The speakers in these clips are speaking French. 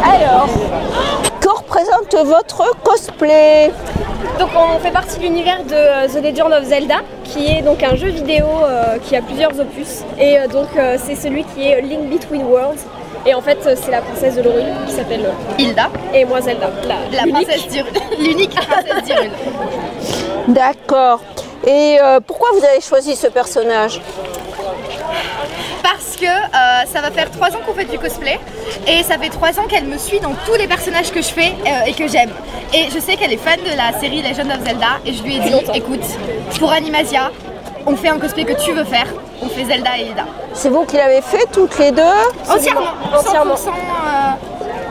Alors, que représente votre cosplay? Donc on fait partie de l'univers de The Legend of Zelda, qui est donc un jeu vidéo qui a plusieurs opus. Et donc c'est celui qui est Link Between Worlds. Et en fait c'est la princesse de l'Hyrule qui s'appelle Hilda. Et moi Zelda, la princesse d'Hyrule. L'unique princesse d'Hyrule. D'accord. Et pourquoi vous avez choisi ce personnage? Parce que ça va faire 3 ans qu'on fait du cosplay et ça fait 3 ans qu'elle me suit dans tous les personnages que je fais et que j'aime. Et je sais qu'elle est fan de la série Legend of Zelda et je lui ai dit écoute, pour Animasia, on fait un cosplay que tu veux faire, on fait Zelda et Hilda. C'est vous qui l'avez fait toutes les deux? Entièrement, 100%.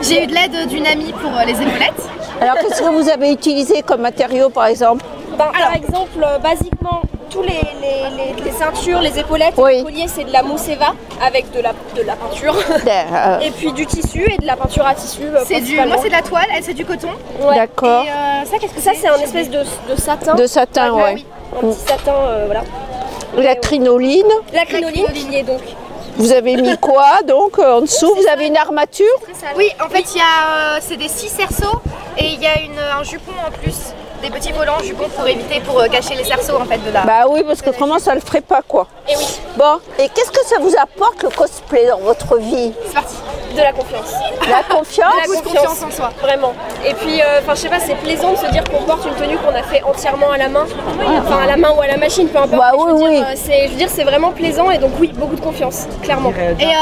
J'ai eu de l'aide d'une amie pour les épaulettes. Alors qu'est-ce que vous avez utilisé comme matériau par exemple? Par exemple, basiquement, tous les ceintures, les épaulettes, les colliers, c'est de la mousse Eva avec de la peinture. Et puis du tissu et de la peinture à tissu. Moi, c'est de la toile, elle, c'est du coton. Ouais. D'accord. Et ça, qu'est-ce que c'est? C'est un espèce de satin. De satin, ouais. Oui. Un petit satin, voilà. La crinoline. La crinoline qui est donc. Vous avez mis quoi donc en dessous? Vous avez une armature? Oui, en fait, c'est des 6 cerceaux et il y a un jupon en plus. Des petits volants jupons pour cacher les cerceaux en fait de la... Bah oui, parce qu'autrement ça le ferait pas quoi. Et oui. Bon, et qu'est-ce que ça vous apporte le cosplay dans votre vie? C'est parti. De la confiance. La confiance? De la confiance en soi. Vraiment. Et puis, je sais pas, c'est plaisant de se dire qu'on porte une tenue qu'on a fait entièrement à la main. Enfin, à la main ou à la machine, peu importe. Bah oui, je veux dire, c'est vraiment plaisant et donc oui, beaucoup de confiance, clairement. Et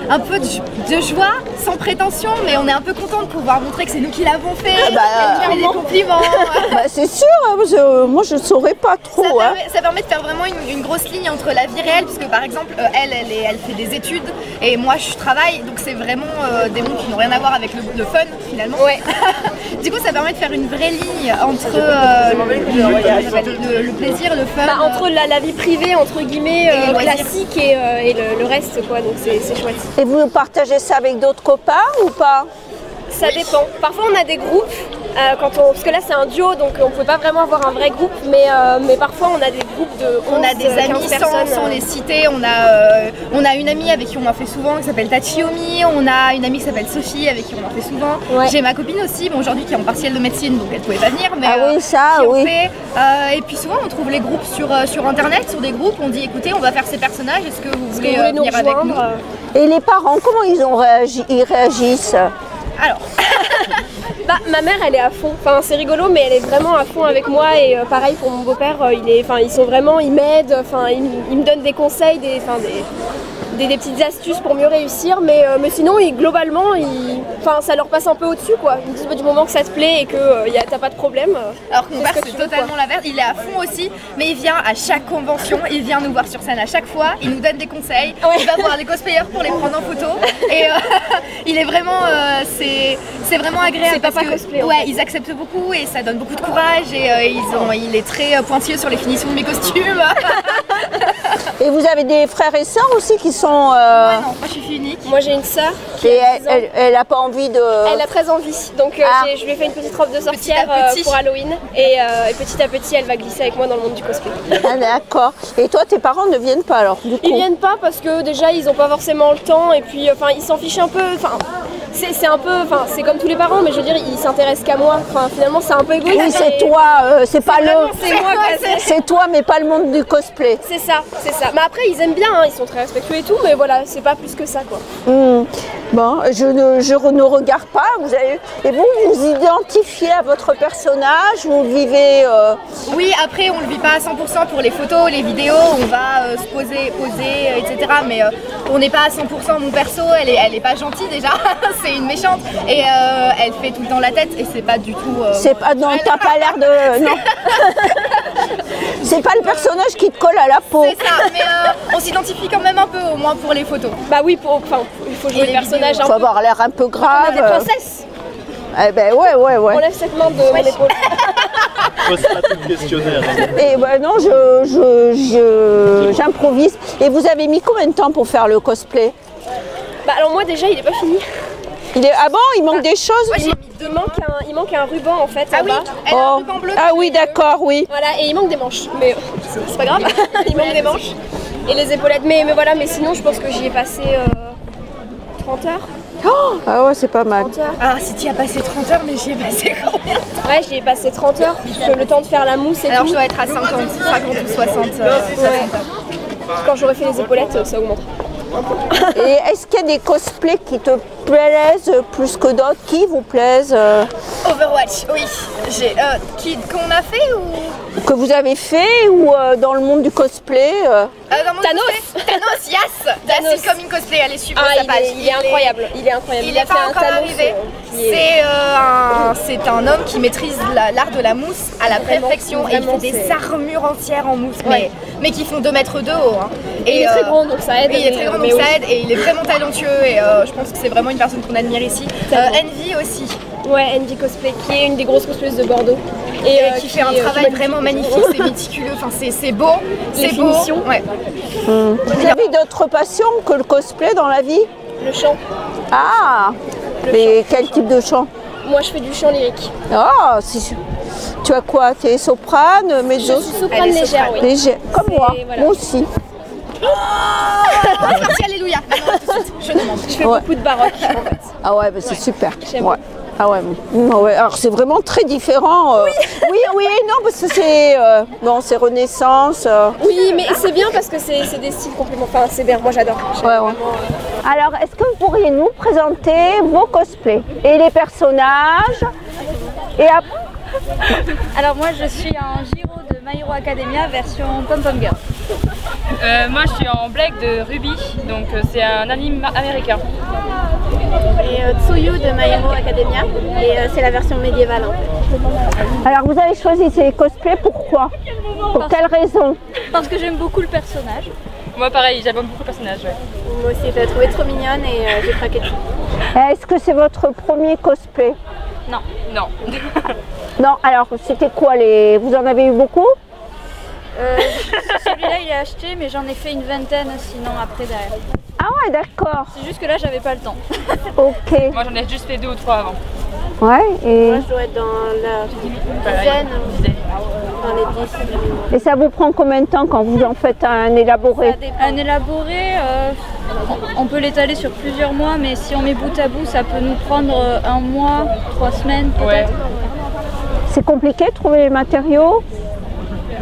un peu de joie, sans prétention, mais on est un peu content de pouvoir montrer que c'est nous qui l'avons fait. Et des compliments. Bah c'est sûr, moi je ne saurais pas trop. Ça permet de faire vraiment une grosse ligne entre la vie réelle, puisque par exemple, elle fait des études et moi je travaille, donc c'est vraiment des mondes qui n'ont rien à voir avec le fun finalement. Ouais. Du coup, ça permet de faire une vraie ligne entre le plaisir, le fun. Entre la vie privée, entre guillemets, classique et le reste, quoi, donc c'est chouette. Et vous partagez ça avec d'autres copains ou pas? Ça dépend. Parfois on a des groupes, parce que là c'est un duo donc on ne peut pas vraiment avoir un vrai groupe, mais parfois on a des groupes de 11, on a des amis sans les citer, on a une amie avec qui on en fait souvent qui s'appelle Tachiomi, on a une amie qui s'appelle Sophie avec qui on en fait souvent. Ouais. J'ai ma copine aussi, aujourd'hui qui est en partiel de médecine donc elle pouvait pas venir, mais oui, ça, oui. Et puis souvent on trouve les groupes sur internet, sur des groupes, on dit écoutez on va faire ces personnages, est-ce que vous voulez venir avec nous? Et les parents, comment ils réagissent? Alors, ma mère elle est à fond, enfin c'est rigolo mais elle est vraiment à fond avec moi et pareil pour mon beau-père, ils m'aident, ils me donnent des conseils, des petites astuces pour mieux réussir, mais sinon globalement ça leur passe un peu au-dessus quoi. Ils me disent du moment que ça te plaît et que t'as pas de problème. Alors que mon père c'est totalement l'inverse, il est à fond aussi, mais il vient à chaque convention, il vient nous voir sur scène à chaque fois, il nous donne des conseils, il va voir des cosplayers pour les prendre en photo et il est vraiment, c'est vraiment agréable. C'est papa cosplay. Ouais, ils acceptent beaucoup et ça donne beaucoup de courage et il est très pointilleux sur les finitions de mes costumes. Et vous avez des frères et sœurs aussi qui sont... Ouais, non, moi je suis fille unique. Moi j'ai une sœur qui elle a pas envie de... Elle a très envie, donc je lui ai fait une petite robe de sorcière pour Halloween et petit à petit elle va glisser avec moi dans le monde du cosplay. Ah d'accord. Et toi tes parents ne viennent pas alors du coup? Ils viennent pas parce que déjà ils ont pas forcément le temps et puis ils s'en fichent un peu, c'est un peu, c'est comme tous les parents mais je veux dire ils s'intéressent qu'à moi, finalement c'est un peu égoïste. Oui c'est toi, c'est pas c'est toi mais pas le monde du cosplay. C'est ça. Mais après ils aiment bien, ils sont très respectueux et tout, mais voilà, c'est pas plus que ça quoi. Bon, je ne regarde pas, et vous identifiez à votre personnage, vous vivez... Oui, après on le vit pas à 100% pour les photos, les vidéos, on va se poser, etc. Mais on n'est pas à 100%, mon perso, elle est pas gentille déjà, c'est une méchante, et elle fait tout le temps la tête, et c'est pas du tout... c'est pas, non, t'as pas l'air de... Non. C'est pas le personnage qui te colle à la peau. C'est ça, mais on s'identifie quand même un peu, au moins pour les photos. Bah oui, il faut jouer le personnage un peu. Il faut avoir l'air un peu grave. Des princesses. Eh ben ouais. On lève cette main de mon épaule. Pose pas tout le questionnaire. Et ben non, j'improvise. Et vous avez mis combien de temps pour faire le cosplay? Bah alors moi déjà il est pas fini. Ah bon, il manque des choses? Ouais, Il manque un ruban en fait. Ah en oui, bas. elle a un ruban bleu. Ah oui, d'accord, oui. Voilà, et il manque des manches. Mais c'est pas grave, il manque des manches. Et les épaulettes. Mais voilà, mais sinon, je pense que j'y ai passé 30 heures. Ah ouais, c'est pas mal. 30 heures. Ah, si tu y as passé 30 heures, mais j'y ai passé combien? Ouais, j'y ai passé 30 heures. Parce que le temps de faire la mousse et Alors, tout. je dois être à 50 ou 60. Quand j'aurai fait les épaulettes, ça augmentera. Et est-ce qu'il y a des cosplays qui te plaisent plus que d'autres? Qui vous plaisent Overwatch, oui. Qu'on a fait ou que vous avez fait ou dans le monde du cosplay dans mon Thanos. cosplay Thanos, yes. Thanos. C'est comme une cosplay, allez suivre Ah, sa page. il est incroyable. Il est incroyable. Il n'est a fait pas un encore Thanos, arrivé. qui est- C'est un homme qui maîtrise l'art de la mousse à la Vraiment, perfection et il vraiment, fait des c'est- armures entières en mousse, Ouais. mais qui font 2 mètres de haut. Hein. Et il est très grand, donc ça aide. Et il est très grand, donc mais oui. ça aide et il est vraiment talentueux et je pense que c'est vraiment une personne qu'on admire ici. Tellement. Envy aussi, Ouais, Envy Cosplay, qui est une des grosses cosplayeuses de Bordeaux. et qui fait un travail qui vraiment magnifique, c'est méticuleux, enfin, c'est beau, Les c'est beau. finitions. Ouais. Vous avez d'autres passions que le cosplay dans la vie? Le chant. Ah. Et quel type de chant? Moi, je fais du chant lyrique. Ah, tu as quoi? Tu es soprane, Je mezzo? suis soprane Elle est légère, soprane. oui. Léger, comme moi. voilà. Moi aussi. Merci, alléluia. Maintenant, tout de suite, je demande. Je fais Ouais. beaucoup de baroque, en fait. Ah ouais, bah c'est super. J'aime. Ouais. Ah ouais, ouais. Alors c'est vraiment très différent. Oui, non, parce que c'est Renaissance. Oui, mais c'est bien parce que c'est des styles complémentaires. Enfin, c'est bien, moi j'adore. Ouais. Alors, est-ce que vous pourriez nous présenter vos cosplays et les personnages? Et après, Alors moi je suis en Giro de My Hero Academia version Pom Pom Girl. Moi je suis en Black de Ruby, donc c'est un anime américain. Et Tsuyu de My Hero Academia et c'est la version médiévale en fait. alors vous avez choisi ces cosplays, pourquoi? Pour quelle raison? Parce que j'aime beaucoup le personnage. Moi pareil, j'aime beaucoup le personnage. Ouais. Moi aussi je l'ai trouvée trop mignonne et j'ai craqué dessus. Est-ce que c'est votre premier cosplay? Non. Non, alors c'était quoi vous en avez eu beaucoup? Celui-là il est acheté mais j'en ai fait une vingtaine sinon après derrière. Ah ouais, d'accord. C'est juste que là j'avais pas le temps. Ok. Moi j'en ai juste fait 2 ou 3 avant. Ouais, et, Moi je dois être dans la Pareil. dizaine, dans les 10. et ça vous prend combien de temps quand vous en faites un élaboré? Ça dépend. Un élaboré, on peut l'étaler sur plusieurs mois mais si on met bout à bout ça peut nous prendre 1 mois, 3 semaines peut-être. Ouais. C'est compliqué de trouver les matériaux?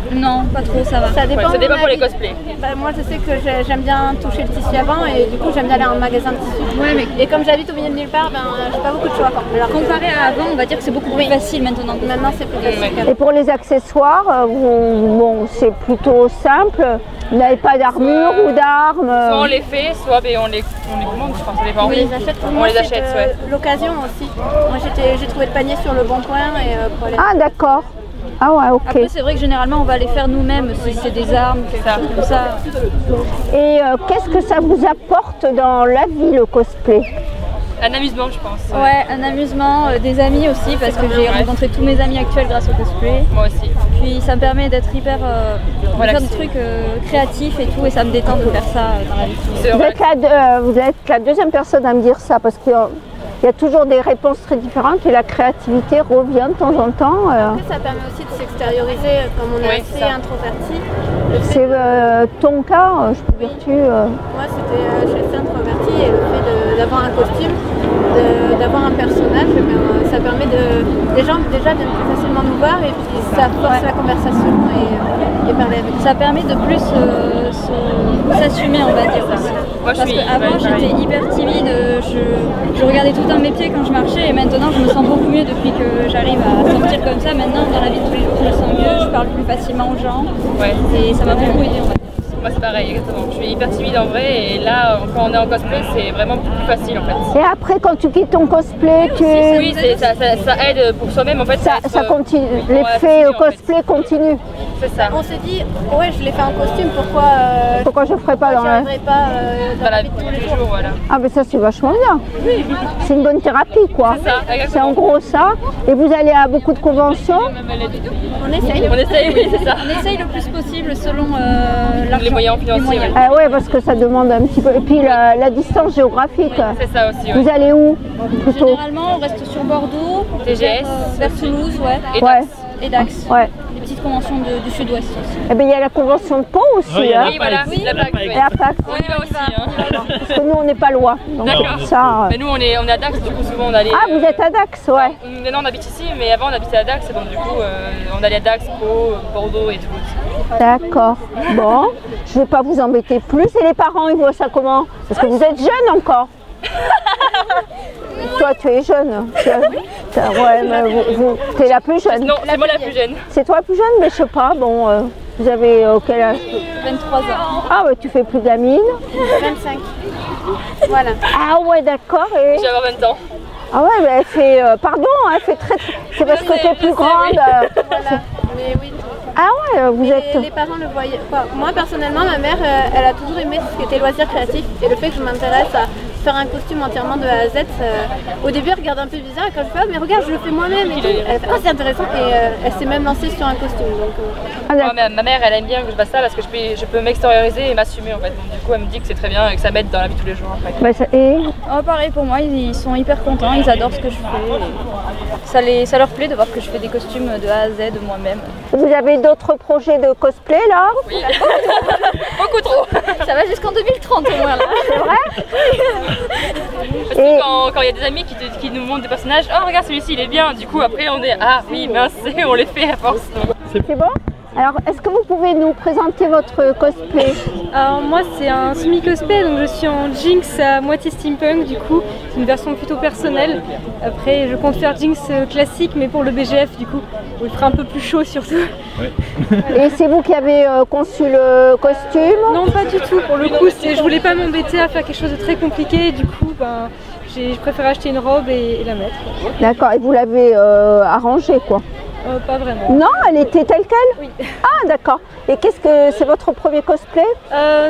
Non, pas trop, ça va. Ça dépend, Ça dépend de pour ma les vie. cosplays. Bah, moi je sais que j'aime bien toucher le tissu avant et du coup j'aime bien aller en magasin de tissu. Et comme j'habite au milieu de nulle part, ben, j'ai pas beaucoup de choix. Alors que Comparé à avant, on va dire que c'est beaucoup plus facile maintenant. maintenant c'est plus facile. Et pour les accessoires, bon, c'est plutôt simple. Vous n'avez pas d'armure ou d'armes? Soit on les fait, soit on les commande, je pense, ça dépend. On les achète pour On moi, les c'est achète, de ouais. l'occasion aussi. Moi j'ai trouvé le panier sur le bon coin et pour aller. Ah d'accord. Ah ouais, ok. Après c'est vrai que généralement on va les faire nous-mêmes si c'est des armes, quelque chose comme ça. Et qu'est-ce que ça vous apporte dans la vie, le cosplay? Un amusement, je pense. Ouais, un amusement, des amis aussi parce que j'ai rencontré tous mes amis actuels grâce au cosplay. Moi aussi. Puis ça me permet d'être hyper de faire des trucs créatifs et tout et ça me détend de faire ça dans la vie. C'est Vous vrai. êtes la deuxième personne à me dire ça parce qu'il y a toujours des réponses très différentes et la créativité revient de temps en temps. Après, ça permet aussi de s'extérioriser comme on est Oui, c'est assez ça. introverti. Le fait C'est ton cas, je peux dire Moi, c'était, je suis assez introvertie et le fait d'avoir un costume, d'avoir un personnage, eh bien, ça permet les gens déjà de plus facilement nous voir et puis ça force la conversation et parler avec. Ça permet de plus s'assumer on va dire aussi. Moi je Parce suis qu'avant j'étais hyper timide, je regardais tout le temps mes pieds quand je marchais et maintenant je me sens beaucoup mieux depuis que j'arrive à sortir comme ça. Maintenant dans la vie de tous les jours je me sens mieux, je parle plus facilement aux gens Ouais. et ça m'a beaucoup aidé on va dire. Moi c'est pareil, exactement. Je suis hyper timide en vrai et là quand on est en cosplay c'est vraiment beaucoup plus facile en fait. Et après, quand tu quittes ton cosplay, Oui, ça aide pour soi-même en fait. ça continue. L'effet cosplay continue. C'est ça. On s'est dit, ouais, je l'ai fait en costume, Pourquoi je ne ferais pas dans la... j'arriverai pas Dans la vie de tous les jours, voilà. Ah mais ça c'est vachement bien. C'est une bonne thérapie quoi. C'est ça, exactement. C'est en gros ça. Et vous allez à beaucoup de conventions? On essaye. On essaye, oui, c'est ça. On essaye le plus possible selon l'argent. Les moyens financiers. Ouais. Ah ouais, parce que ça demande un petit peu. Et puis la distance géographique. C'est ça aussi, ouais. Vous allez où plutôt? Généralement, on reste sur Bordeaux, TGS. vers Toulouse, ouais. Et Ouais. Et Dax. Ouais. Les petites conventions du sud-ouest aussi. Eh bien il y a la convention de Pau aussi. Oui, il y a hein. Oui, voilà, la PAC. Et à Pâques. On y va aussi. Hein. Parce que nous on n'est pas loin. Donc D'accord. ça. Mais nous, on est à Dax, du coup, souvent on allait. Ah vous êtes à Dax, ouais. Maintenant, on habite ici, mais avant, on habitait à Dax, et donc du coup, on allait à Dax, Pau, Bordeaux et Toulouse. D'accord. Bon, je ne vais pas vous embêter plus. Et les parents, ils voient ça comment? Parce que vous êtes jeune encore. Toi, tu es jeune. Ouais, mais tu es la plus jeune. Non, c'est moi la plus jeune. C'est toi la plus jeune, mais je sais pas. Bon, vous avez quel âge? 23 ans. Ah ouais, tu fais plus de la mine. 25. Voilà. Ah ouais, d'accord. Et... J'ai avoir 20 ans. Ah ouais, mais elle fait... pardon, elle fait très... C'est parce que tu es plus grande. Voilà. Mais oui. Ah ouais, vous êtes... Les parents le voyaient. Enfin, moi personnellement, ma mère, elle a toujours aimé tout ce qui était loisirs créatifs. Et le fait que je m'intéresse à faire un costume entièrement de A à Z, au début elle regarde un peu bizarre. Et quand je fais, ah, mais regarde, je le fais moi-même et tout. Elle fait, ah, c'est intéressant. Et elle s'est même lancée sur un costume. Donc, Moi, ma mère, elle aime bien que je fasse ça parce que je peux m'extérioriser et m'assumer en fait. Donc, du coup, elle me dit que c'est très bien et que ça m'aide dans la vie de tous les jours après. Bah, et... Oh, pareil pour moi, ils sont hyper contents, ils adorent ce que je fais. Ça leur plaît de voir que je fais des costumes de A à Z moi-même. Vous avez d'autres projets de cosplay là? Oui, beaucoup trop. Ça va jusqu'en 2030 au moins là. C'est vrai? Parce que quand il y a des amis qui nous montrent des personnages, oh regarde celui-ci il est bien, du coup après on est ah oui mince, on les fait à force. Donc. C'est bon? Alors, est-ce que vous pouvez nous présenter votre cosplay? Alors moi c'est un semi-cosplay, donc je suis en Jinx à moitié steampunk du coup, c'est une version plutôt personnelle. Après je compte faire Jinx classique mais pour le BGF du coup, où il fera un peu plus chaud surtout. Et c'est vous qui avez conçu le costume? Non pas du tout, pour le coup je voulais pas m'embêter à faire quelque chose de très compliqué, du coup je préfère acheter une robe et la mettre. D'accord, et vous l'avez arrangée quoi? Pas vraiment. Non, elle était telle quelle? Oui. Ah d'accord. Et qu'est-ce que c'est votre premier cosplay?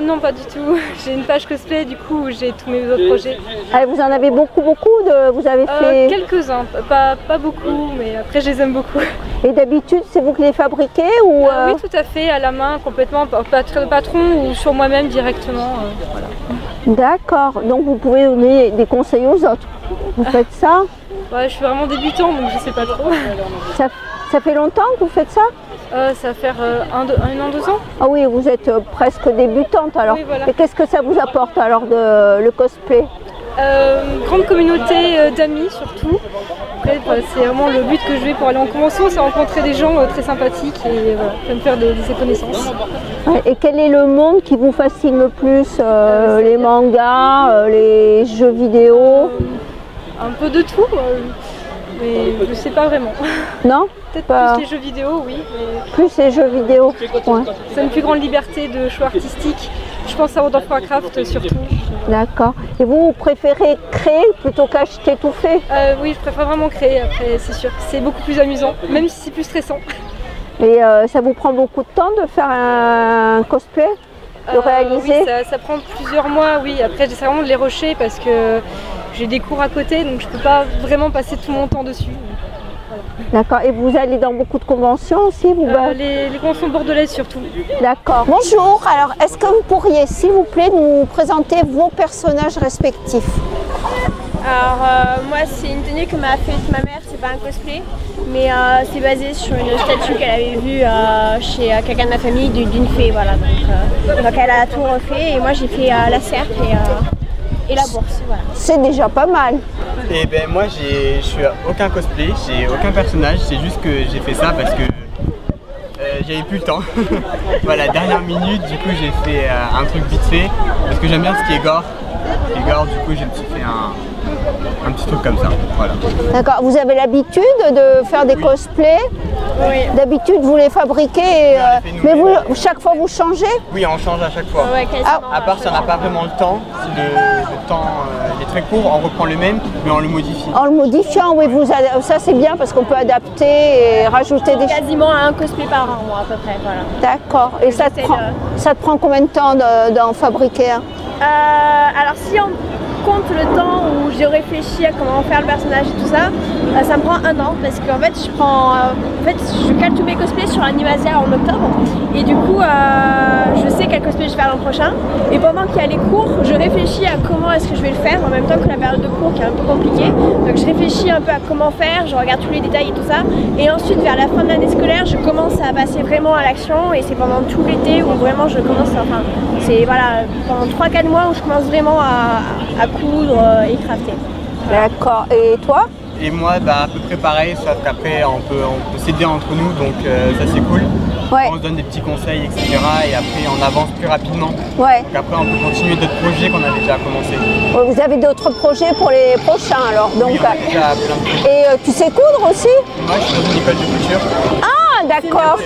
Non pas du tout, j'ai une page cosplay du coup où j'ai tous mes autres projets. Ah, vous en avez beaucoup vous avez fait... Quelques-uns, pas beaucoup, mais après je les aime beaucoup. Et d'habitude c'est vous qui les fabriquez ou Oui tout à fait, à la main complètement, pas de patron ou sur moi-même directement. Voilà. D'accord, donc vous pouvez donner des conseils aux autres. Vous faites ça? Ouais, je suis vraiment débutant donc je sais pas trop. Ça fait longtemps que vous faites ça? Ça va faire un an, 2 ans. Ah oui, vous êtes presque débutante alors. Oui, voilà. Et qu'est-ce que ça vous apporte alors le cosplay? Grande communauté d'amis surtout. Après, c'est vraiment le but que je vais pour aller en convention, c'est rencontrer des gens très sympathiques et voilà, me faire des connaissances. Ouais, et quel est le monde qui vous fascine le plus? Les mangas, les jeux vidéo? Un peu de tout, mais je sais pas vraiment. Non? Peut-être pas... plus les jeux vidéo, oui. Mais... Plus les jeux vidéo. Ouais. C'est une plus grande liberté de choix artistique. Je pense à World of Warcraft surtout. D'accord. Et vous préférez créer plutôt qu'acheter tout fait? Oui, je préfère vraiment créer. Après, c'est sûr que c'est beaucoup plus amusant, même si c'est plus stressant. Et ça vous prend beaucoup de temps de faire un cosplay? De réaliser? Oui, ça prend plusieurs mois, oui. Après, j'essaie vraiment de les rusher parce que j'ai des cours à côté, donc je peux pas vraiment passer tout mon temps dessus. Voilà. D'accord. Et vous allez dans beaucoup de conventions aussi les conventions bordelaises surtout. D'accord. Bonjour. Alors, est-ce que vous pourriez, s'il vous plaît, nous présenter vos personnages respectifs? Alors moi c'est une tenue que m'a faite ma mère, c'est pas un cosplay, mais c'est basé sur une statue qu'elle avait vue chez quelqu'un de ma famille d'une fée, voilà. Donc elle a tout refait et moi j'ai fait la serpe et la bourse, voilà. C'est déjà pas mal. Et ben moi je suis aucun cosplay, j'ai aucun personnage, c'est juste que j'ai fait ça parce que j'avais plus le temps. Voilà, dernière minute, du coup j'ai fait un truc vite fait parce que j'aime bien ce qui est gore. Et gore, du coup je me suis fait un petit truc comme ça. Voilà. D'accord. Vous avez l'habitude de faire des cosplays? Oui. D'habitude, vous les fabriquez, mais vous, chaque fois vous changez? Oui, on change à chaque fois. Ouais, quasiment. À part si on n'a pas vraiment le temps, si le temps il est très court, on reprend le même, mais on le modifie. En le modifiant, oui, ça c'est bien parce qu'on peut adapter et rajouter des choses. Quasiment un cosplay par an, moi, à peu près. Voilà. D'accord. Et ça te prend combien de temps d'en fabriquer un? Alors si on compte le temps où j'ai réfléchi à comment faire le personnage et tout ça, ça me prend 1 an parce qu'en fait je cale tous mes cosplays sur Animasia en octobre et du coup je sais quel cosplay je vais faire l'an prochain et pendant qu'il y a les cours je réfléchis à comment est-ce que je vais le faire en même temps que la période de cours qui est un peu compliquée, donc je réfléchis un peu à comment faire, je regarde tous les détails et tout ça et ensuite vers la fin de l'année scolaire je commence à passer vraiment à l'action et c'est pendant tout l'été où vraiment je commence, enfin c'est voilà pendant 3-4 mois où je commence vraiment à coudre et crafter. Voilà. D'accord. Et toi? Et moi, à peu près pareil, sauf qu'après on peut s'aider entre nous, donc ça c'est cool. Ouais. On se donne des petits conseils, etc. Et après on avance plus rapidement. Ouais. Donc après on peut continuer d'autres projets qu'on avait déjà commencé. Vous avez d'autres projets pour les prochains alors donc, Oui, on a déjà plein de projets. Et tu sais coudre aussi? Moi je suis dans une école de couture. Ah d'accord.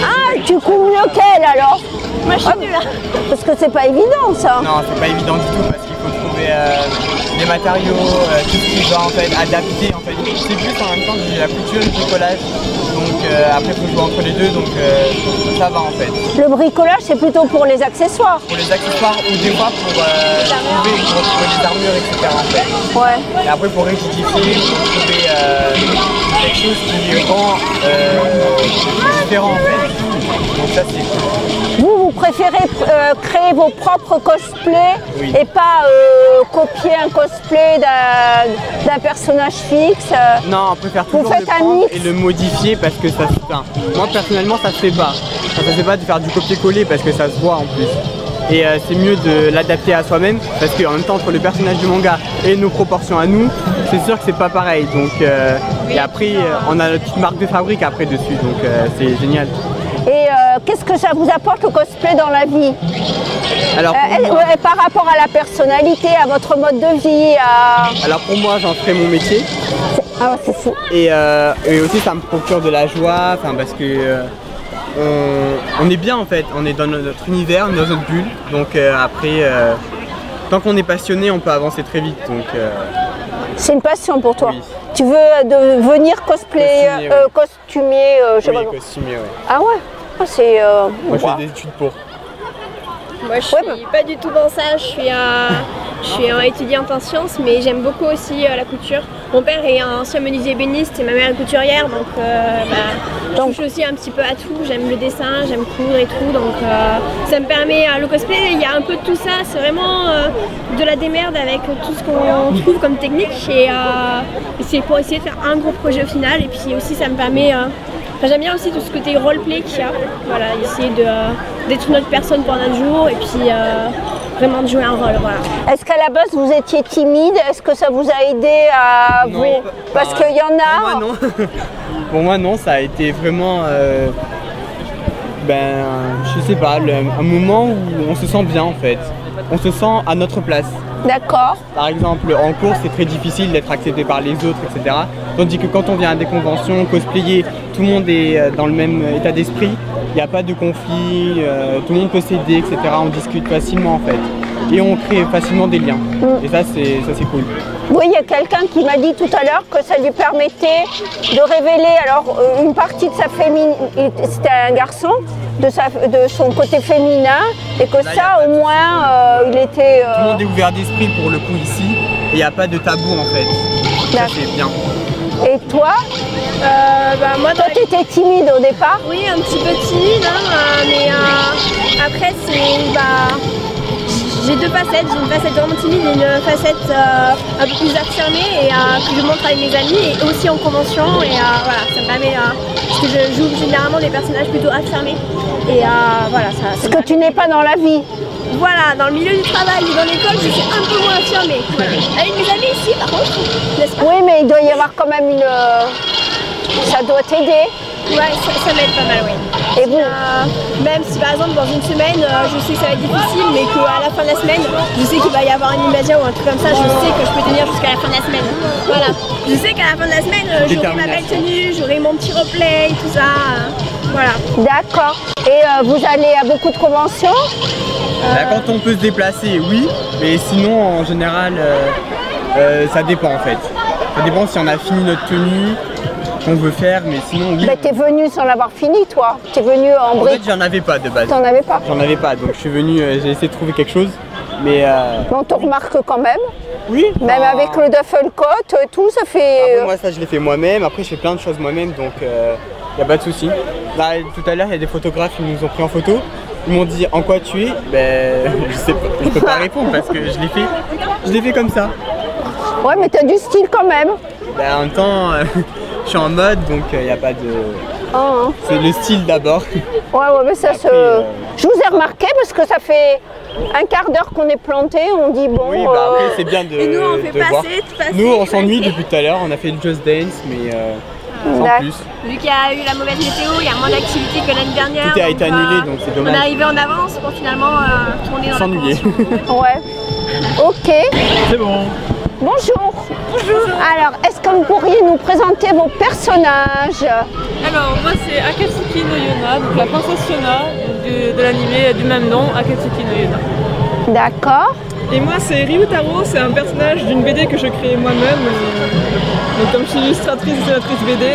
Ah tu couds mieux qu'elle alors? Moi je suis nulle là. Parce que c'est pas évident ça. Non, c'est pas évident du tout parce qu'il faut trouver les matériaux, tout ce qui va en fait adapter en fait. C'est plus en même temps que j'ai la couture et le bricolage. Donc après il faut jouer entre les deux donc ça va en fait. Le bricolage c'est plutôt pour les accessoires. Pour les accessoires ou des fois pour trouver les armures etc. en fait. Ouais. Et après pour rigidifier, pour trouver quelque chose qui rend différent en fait. Donc ça c'est cool. Vous préférez créer vos propres cosplays et pas copier un cosplay d'un personnage fixe? Non, on préfère toujours le prendre et le modifier parce que ça se fait. Moi personnellement ça se fait pas. Ça se fait pas de faire du copier-coller parce que ça se voit en plus. Et c'est mieux de l'adapter à soi-même parce qu'en même temps entre le personnage du manga et nos proportions à nous, c'est sûr que c'est pas pareil. Donc et après on a notre petite marque de fabrique après dessus, donc c'est génial. Et qu'est-ce que ça vous apporte le cosplay dans la vie? Alors, par rapport à la personnalité, à votre mode de vie Alors pour moi j'en ferai mon métier. Ah ouais, c'est fou. Et aussi ça me procure de la joie, parce que on est bien en fait, on est dans notre univers, dans notre bulle. Donc après, tant qu'on est passionné, on peut avancer très vite. Donc, c'est une passion pour toi. Oui. Tu veux devenir costumier, je sais pas. Costumier, ouais. Ah ouais. Ah, c'est. Moi je fais des études pour. Moi je suis pas du tout dans ça, je suis étudiante en sciences mais j'aime beaucoup aussi la couture. Mon père est un ancien menuisier ébéniste et ma mère est couturière donc je touche aussi un petit peu à tout. J'aime le dessin, j'aime coudre et tout donc ça me permet, le cosplay il y a un peu de tout ça, c'est vraiment de la démerde avec tout ce qu'on trouve comme technique et c'est pour essayer de faire un gros projet au final et puis aussi ça me permet j'aime bien aussi tout ce côté roleplay qu'il y a, voilà, essayer d'être une autre personne pendant un jour et puis vraiment de jouer un rôle, voilà. Est-ce qu'à la base vous étiez timide? Est-ce que ça vous a aidé à Non, vous... Parce qu'il y en a... Pour moi non. Pour moi non, ça a été vraiment, je sais pas, un moment où on se sent bien en fait. On se sent à notre place. D'accord. Par exemple, en cours, c'est très difficile d'être accepté par les autres, etc. Tandis que quand on vient à des conventions, cosplayer, tout le monde est dans le même état d'esprit. Il n'y a pas de conflit, tout le monde peut s'aider, etc. On discute facilement en fait. Et on crée facilement des liens. Et ça, c'est cool. Oui, il y a quelqu'un qui m'a dit tout à l'heure que ça lui permettait de révéler une partie de sa féminité, c'était un garçon, de son côté féminin, et que là, ça au moins il était... Tout le monde est ouvert d'esprit pour le coup ici, et il n'y a pas de tabou en fait. Ça c'est bien. Et toi moi, toi tu étais timide au départ? Oui, un petit peu timide, mais après c'est... J'ai deux facettes, j'ai une facette vraiment timide et une facette un peu plus affirmée et que je montre avec mes amis et aussi en convention et voilà, ça me permet, parce que je joue généralement des personnages plutôt affirmés et voilà. Ce que tu n'es pas dans la vie. Voilà, dans le milieu du travail et dans l'école, je suis un peu moins affirmée. Avec mes amis ici par contre, n'est-ce pas? Oui, mais il doit y avoir quand même une... Ça doit t'aider. Ouais, ça m'aide pas mal, oui. Et vous Même si par exemple dans une semaine, je sais que ça va être difficile, mais qu'à la fin de la semaine, je sais qu'il va y avoir une invasion ou un truc comme ça, je sais que je peux tenir jusqu'à la fin de la semaine. Voilà. Je sais qu'à la fin de la semaine, j'aurai ma belle tenue, j'aurai mon petit replay, tout ça. Voilà. D'accord. Et vous allez à beaucoup de conventions? Quand on peut se déplacer, oui, mais sinon en général, ça dépend en fait. Ça dépend si on a fini notre tenue qu'on veut faire, mais sinon oui. Mais t'es venu sans l'avoir fini, toi. T'es venu en En brique. fait, j'en avais pas de base. T'en avais pas. J'en avais pas, donc je suis venu, j'ai essayé de trouver quelque chose, mais Mais on te remarque quand même. oui. Même avec le duffel coat, tout, ça fait. Après, moi ça je l'ai fait moi-même, après je fais plein de choses moi-même, donc y a pas de souci. Là tout à l'heure il y a des photographes qui nous ont pris en photo. Ils m'ont dit en quoi tu es, ben je sais pas, je peux pas répondre parce que je l'ai fait comme ça. Ouais, mais t'as du style quand même. Ben, en même temps, je suis en mode donc il n'y a pas de. Hein. C'est le style d'abord. Ouais, mais ça Après, Je vous ai remarqué parce que ça fait un quart d'heure qu'on est planté, on dit bon. Oui, bah après c'est bien de, Et nous, on fait de voir. passer, Nous on s'ennuie depuis tout à l'heure, on a fait le Just Dance, mais sans plus. Vu qu'il y a eu la mauvaise météo, il y a moins d'activités que l'année dernière. Tout a été annulé, donc c'est dommage. On est arrivé en avance pour finalement tourner dans S'ennuyer. Ouais. Ok. C'est bon. Bonjour. Bonjour. Alors, est-ce que vous pourriez nous présenter vos personnages? Alors moi c'est Akatsuki no Yona, donc la princesse Yona de l'anime du même nom, Akatsuki no Yona. D'accord. Et moi c'est Ryutaro, c'est un personnage d'une BD que je crée moi-même. Donc comme je suis illustratrice et dessinatrice BD,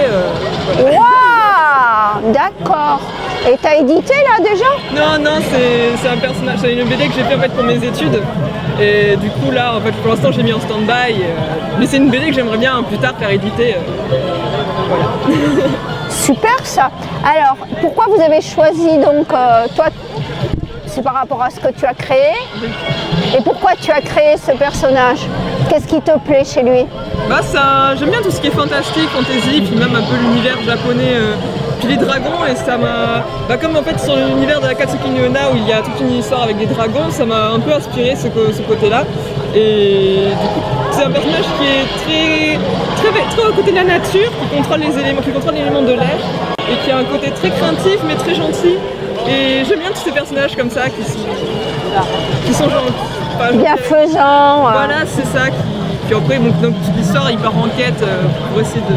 voilà. Waouh. D'accord. Et t'as édité là déjà? Non, c'est un personnage, c'est une BD que j'ai fait en fait pour mes études. Et du coup là, en fait, pour l'instant j'ai mis en stand-by. Mais c'est une BD que j'aimerais bien plus tard faire éditer. Voilà. Super ça. Alors, pourquoi vous avez choisi donc toi, c'est par rapport à ce que tu as créé. Et pourquoi tu as créé ce personnage? Qu'est-ce qui te plaît chez lui? Bah j'aime bien tout ce qui est fantastique, fantasy, puis même un peu l'univers japonais, puis les dragons, et ça m'a... Bah comme en fait sur l'univers de Akatsuki no Yona où il y a toute une histoire avec des dragons, ça m'a un peu inspiré ce côté-là. Et du coup, c'est un personnage qui est très au côté de la nature, qui contrôle les éléments de l'air, et qui a un côté très craintif mais très gentil. Et j'aime bien tous ces personnages comme ça qui sont gentils. Bienfaisants. Voilà, c'est ça. Puis après, donc, toute l'histoire, il part en quête pour essayer de...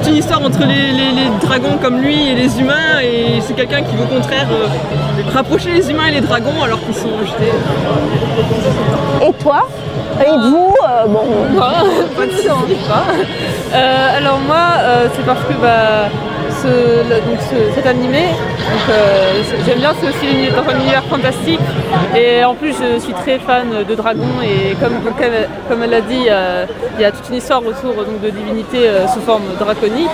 C'est une histoire entre les dragons comme lui et les humains, et c'est quelqu'un qui veut au contraire rapprocher les humains et les dragons alors qu'ils sont rejetés. Et toi? Et vous bon. Pas de soucis, pas. Alors moi, c'est parce que cet animé, j'aime bien, c'est aussi dans un univers fantastique, et en plus je suis très fan de dragons, et comme elle l'a dit, il y a toute une histoire autour donc, de divinités sous forme draconique,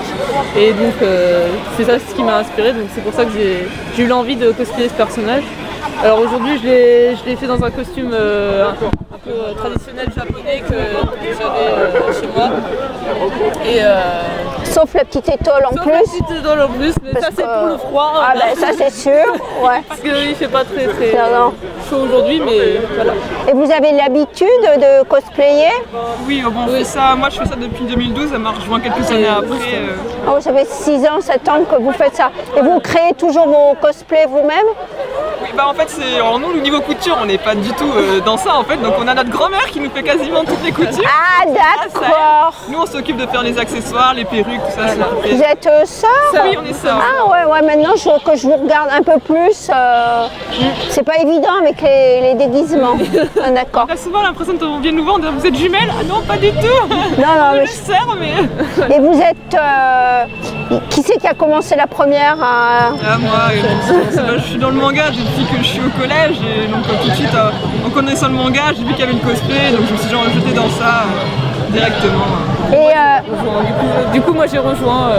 et donc c'est ça ce qui m'a inspiré, donc c'est pour ça que j'ai eu l'envie de cosplayer ce personnage. Alors aujourd'hui je l'ai fait dans un costume un peu traditionnel japonais que j'avais chez moi. Et sauf la petite étole en plus. La petite étole en plus, mais parce ça c'est pour le froid. Ah ben ça c'est sûr. Ouais. Parce qu'il fait pas très chaud aujourd'hui, mais voilà. Et vous avez l'habitude de cosplayer? Oui, bon, on fait ça. Moi je fais ça depuis 2012, ça m'a rejoint quelques années après. Oh, ça fait 6 ans, 7 ans que vous faites ça. Et vous créez toujours vos cosplays vous-même? Oui, bah en fait, nous, au niveau couture, on n'est pas du tout dans ça en fait. Donc on a notre grand-mère qui nous fait quasiment toutes les coutures. Ah d'accord. Nous, on s'occupe de faire les accessoires, les perruques, tout ça. Vous êtes sœurs? Oui, on est sœurs. Ah ouais, maintenant que je vous regarde un peu plus, c'est pas évident avec les déguisements. Ah, d'accord. On a souvent l'impression qu'on vient nous vendre, vous êtes jumelles? Ah non, pas du tout. Non, mais sœurs, mais... Et vous êtes... qui c'est qui a commencé la première à... Ah, moi, je suis dans le manga depuis que je suis au collège, et donc tout de suite, en connaissant le manga, j'ai vu qu'il y avait une cosplay, donc je me suis genre jetée dans ça directement. Et du coup, moi j'ai rejoint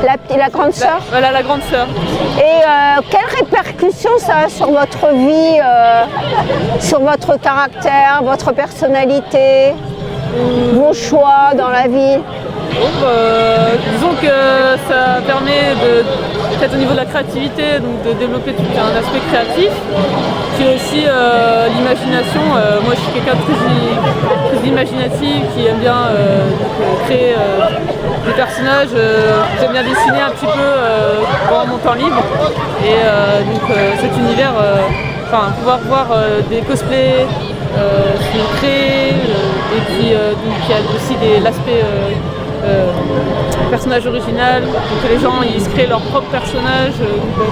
la grande sœur. Voilà, la grande sœur. Et quelles répercussions ça a sur votre vie, sur votre caractère, votre personnalité, vos choix dans la vie? Disons que ça permet peut-être au niveau de la créativité, donc de développer tout un aspect créatif, puis aussi l'imagination. Moi je suis quelqu'un de très imaginatif, qui aime bien créer des personnages. J'aime bien dessiner un petit peu pendant mon temps libre. Et donc cet univers, pouvoir voir des cosplays se créer, et puis donc il y a aussi l'aspect personnage original, donc que les gens ils se créent leur propre personnage,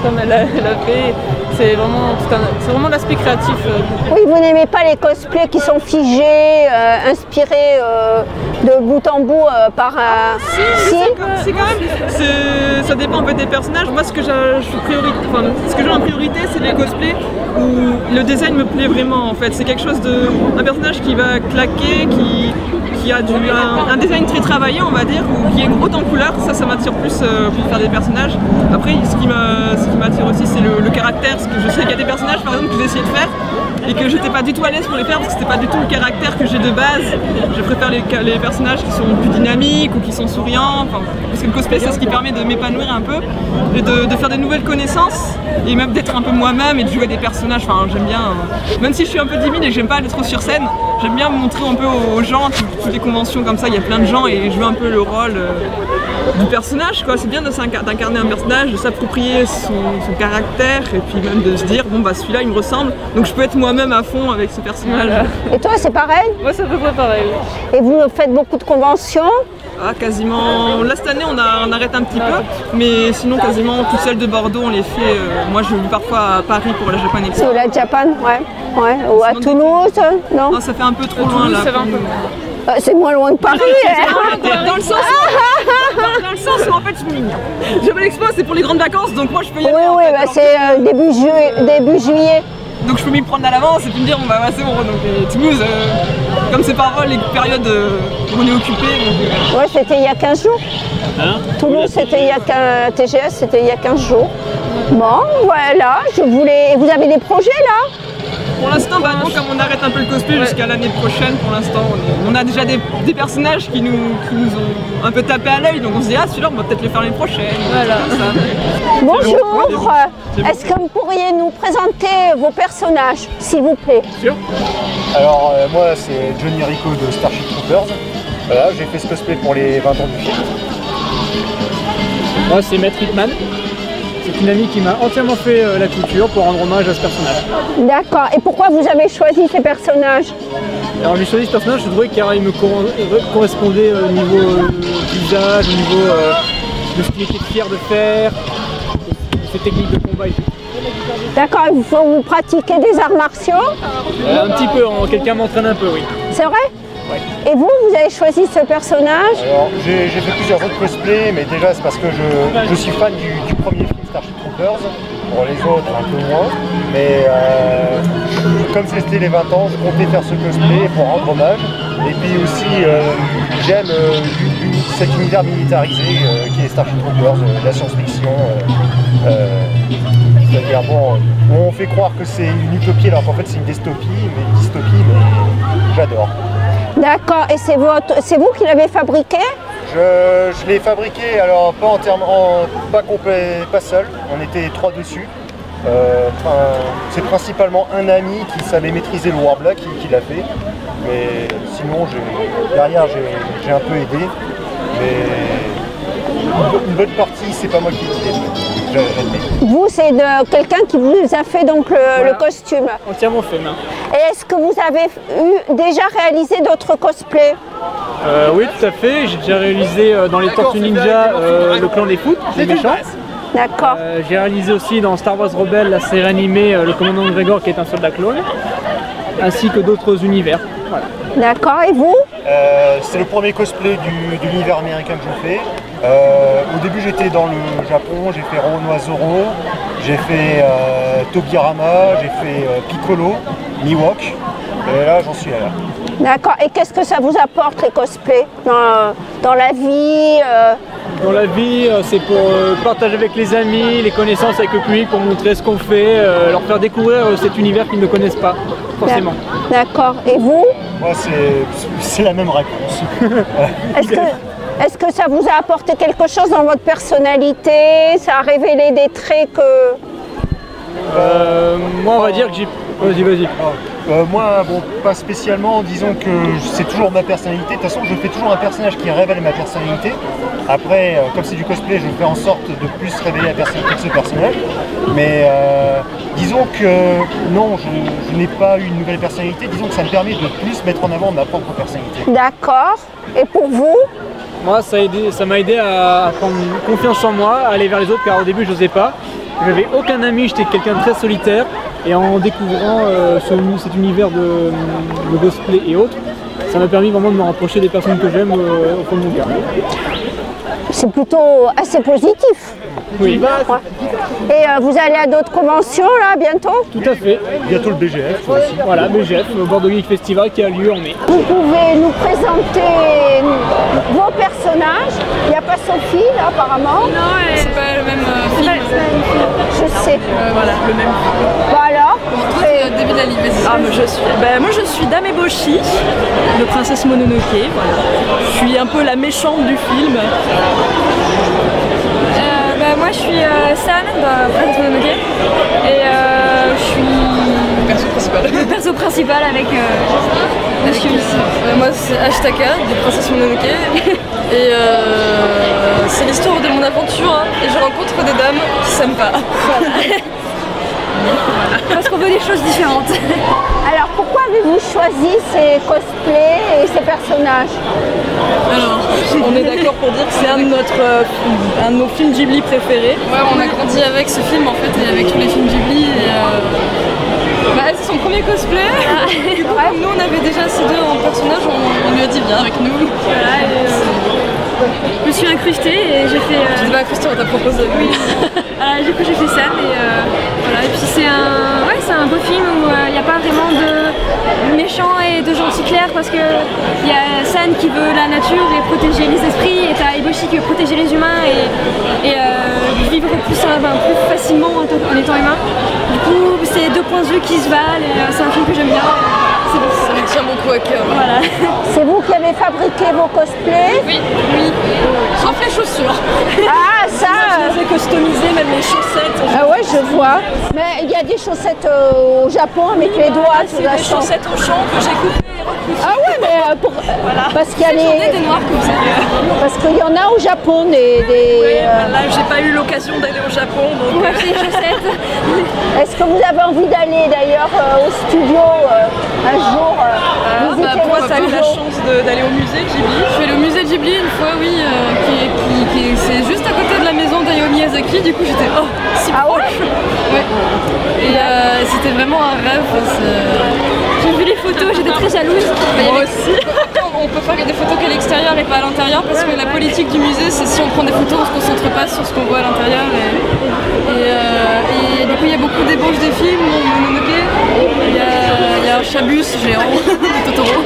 comme elle a fait. C'est vraiment l'aspect créatif. Oui, vous n'aimez pas les cosplays qui sont figés, inspirés de bout en bout par un... Si quand même, ça dépend en fait des personnages. Moi ce que j'ai en priorité, c'est les cosplays où le design me plaît vraiment en fait. C'est quelque chose un personnage qui va claquer, qui a un design très travaillé on va dire, ou qui est haute en couleur, ça m'attire plus pour faire des personnages. Après ce qui m'attire aussi c'est le caractère, parce que je sais qu'il y a des personnages par exemple que j'ai essayé de faire et que j'étais pas du tout à l'aise pour les faire parce que c'était pas du tout le caractère que j'ai de base. Je préfère les personnages qui sont plus dynamiques ou qui sont souriants, parce que le cosplay c'est ce qui permet de m'épanouir un peu et de faire des nouvelles connaissances et même d'être un peu moi-même et de jouer des personnages. J'aime bien, même si je suis un peu timide et j'aime pas aller trop sur scène, j'aime bien montrer un peu aux gens, toutes les conventions comme ça, il y a plein de gens et jouer un peu le rôle du personnage quoi. C'est bien d'incarner un personnage, de s'approprier son caractère et puis même de se dire bon bah celui-là il me ressemble donc je peux être moi-même à fond avec ce personnage. Et toi c'est pareil? Moi c'est à peu près pareil. Et vous faites beaucoup de conventions? Ah, quasiment. Là cette année on arrête un petit peu, mais sinon quasiment toutes celles de Bordeaux on les fait. Moi je vais parfois à Paris pour la Japan Expo. La Japan, ouais. Ou à Toulouse, non? Non, ça fait un peu trop loin là. C'est moins loin que Paris. Dans le sens où en fait Japan Expo c'est pour les grandes vacances donc moi je peux y aller. Oui, c'est début juillet. Donc je peux m'y prendre à l'avance et puis me dire bon bah c'est bon donc Toulouse comme c'est pas vrai les périodes où on est occupé. Ouais c'était il y a 15 jours. Toulouse c'était il y a TGS c'était il y a 15 jours. Bon voilà, vous avez des projets là? Pour l'instant, comme on arrête un peu le cosplay jusqu'à l'année prochaine, pour l'instant, on a déjà des personnages qui nous ont un peu tapé à l'œil, donc on se dit ah celui-là on va peut-être le faire l'année prochaine. Voilà. Comme ça. Bonjour, est-ce que vous pourriez nous présenter vos personnages, s'il vous plaît? Sûr. Alors moi c'est Johnny Rico de Starship Troopers. Voilà, j'ai fait ce cosplay pour les 20 ans du film. Moi c'est Matt Rickman. C'est une amie qui m'a entièrement fait la couture pour rendre hommage à ce personnage. D'accord. Et pourquoi vous avez choisi ces personnages? Alors j'ai choisi ce personnage, je trouvais qu'il me correspondait au niveau visage, au niveau de ce qu'il était fier de faire, de ses techniques de combat et tout. D'accord. Vous pratiquez des arts martiaux? Un petit peu, quelqu'un m'entraîne un peu, oui. C'est vrai? Ouais. Et vous avez choisi ce personnage? Alors j'ai fait plusieurs autres cosplays, mais déjà c'est parce que je suis fan du premier film Starship Troopers. Pour les autres un peu moins, mais comme c'était les 20 ans, je comptais faire ce cosplay pour rendre hommage. Et puis aussi j'aime cet univers militarisé qui est Starship Troopers, la science-fiction. C'est-à-dire bon, on fait croire que c'est une utopie alors qu'en fait c'est une dystopie, mais j'adore. D'accord, et c'est vous qui l'avez fabriqué? Je l'ai fabriqué, alors pas seul, on était 3 dessus. C'est principalement un ami qui savait maîtriser le Warbler qui l'a fait. Mais sinon, derrière j'ai un peu aidé. Mais une bonne partie, c'est pas moi qui ai aidé. Vous, c'est quelqu'un qui vous a fait donc le costume? Entièrement fait main. Et est-ce que vous avez déjà réalisé d'autres cosplays? Oui, tout à fait. J'ai déjà réalisé dans les Tortues Ninja le clan des foot, les méchants. D'accord. J'ai réalisé aussi dans Star Wars Rebelle la série animée le commandant Gregor qui est un soldat clone, ainsi que d'autres univers. Voilà. D'accord, et vous? C'est le premier cosplay de l'univers américain que je fais. Au début j'étais dans le Japon, j'ai fait Roronoa Zoro, j'ai fait Tobirama, j'ai fait Piccolo, Miwok, et là j'en suis là. D'accord, et qu'est-ce que ça vous apporte les cosplays dans la vie? Dans la vie, c'est pour partager avec les amis, les connaissances avec le public, pour montrer ce qu'on fait, leur faire découvrir cet univers qu'ils ne connaissent pas forcément. D'accord, et vous? Moi c'est la même réponse. Est-ce que ça vous a apporté quelque chose dans votre personnalité? Ça a révélé des traits que... Moi on va dire que j'ai... Vas-y. Moi, bon, pas spécialement, disons que c'est toujours ma personnalité. De toute façon, je fais toujours un personnage qui révèle ma personnalité. Après, comme c'est du cosplay, je fais en sorte de plus révéler la personnalité de ce personnage. Mais disons que non, je n'ai pas une nouvelle personnalité. Disons que ça me permet de plus mettre en avant ma propre personnalité. D'accord. Et pour vous? Moi, ça m'a aidé à prendre confiance en moi, à aller vers les autres, car au début, je n'osais pas. J'avais aucun ami, j'étais quelqu'un de très solitaire. Et en découvrant cet univers de cosplay et autres, ça m'a permis vraiment de me rapprocher des personnes que j'aime au fond de mon cœur. C'est plutôt assez positif. Oui. Et vous allez à d'autres conventions là bientôt? Tout à fait. Bientôt le BGF. Voilà, BGF, le Bordeaux Geek Festival qui a lieu en mai. Vous pouvez nous présenter vos personnages? Il n'y a pas Sophie là apparemment? Non, c'est pas le même film. Je sais. Voilà, le même. Bon alors? Début de la ligne, moi je suis Dame Eboshi, de Princesse Mononoke. Voilà. Je suis un peu la méchante du film. Moi je suis San de Princesse Mononoke et je suis le perso principal avec Monsieur ici. Moi c'est Ashtaka de Princesse Mononoke et c'est l'histoire de mon aventure hein, et je rencontre des dames qui s'aiment pas. Voilà. Parce qu'on veut des choses différentes. Alors pourquoi avez-vous choisi ces cosplays et ces personnages? Alors, on est d'accord pour dire que c'est un de nos films Ghibli préférés. Ouais, on a grandi avec ce film en fait et avec tous les films Ghibli. Et, c'est son premier cosplay. Du coup, comme nous on avait déjà ces deux en personnage, on lui a dit viens avec nous. Voilà, je me suis incrustée et j'ai fait. Tu t'es pas incrustée, on t'a proposé. Oui. Du coup j'ai fait ça et voilà. Et puis c'est un beau film où il n'y a pas vraiment de méchants et de gentils clairs parce que il y a San qui veut la nature et protéger les esprits et t'as Eboshi qui veut protéger les humains et vivre plus facilement en étant humain. Du coup c'est deux points de vue qui se valent et c'est un film que j'aime bien. Ça me tient beaucoup à cœur. Voilà. C'est vous qui avez fabriqué vos cosplays? Oui. Sauf les chaussures. Ah ça je les ai customisées, même les chaussettes. Ah ouais je vois. Mais il y a des chaussettes au Japon avec les doigts. C'est des chaussettes au champ que j'ai coupées et repoussées. Ah ouais mais voilà. Parce qu'il y a des noirs comme ça. Parce qu'il y en a au Japon là j'ai pas eu l'occasion d'aller au Japon donc les chaussettes. Est-ce que vous avez envie d'aller d'ailleurs au studio un jour visiter moi t'as eu la chance d'aller au musée Ghibli. Je fais le musée Ghibli une fois oui c'est juste à côté de la maison d'Hayao Miyazaki, du coup j'étais si proche. Ouais. Et c'était vraiment un rêve. J'ai vu les photos, j'étais très jalouse. Moi aussi. On peut faire des photos qu'à l'extérieur et pas à l'intérieur parce que la politique du musée c'est si on prend des photos on se concentre pas sur ce qu'on voit à l'intérieur et du coup il y a beaucoup d'ébauches des films, Mononoke, il y a un Chabus géant de Totoro.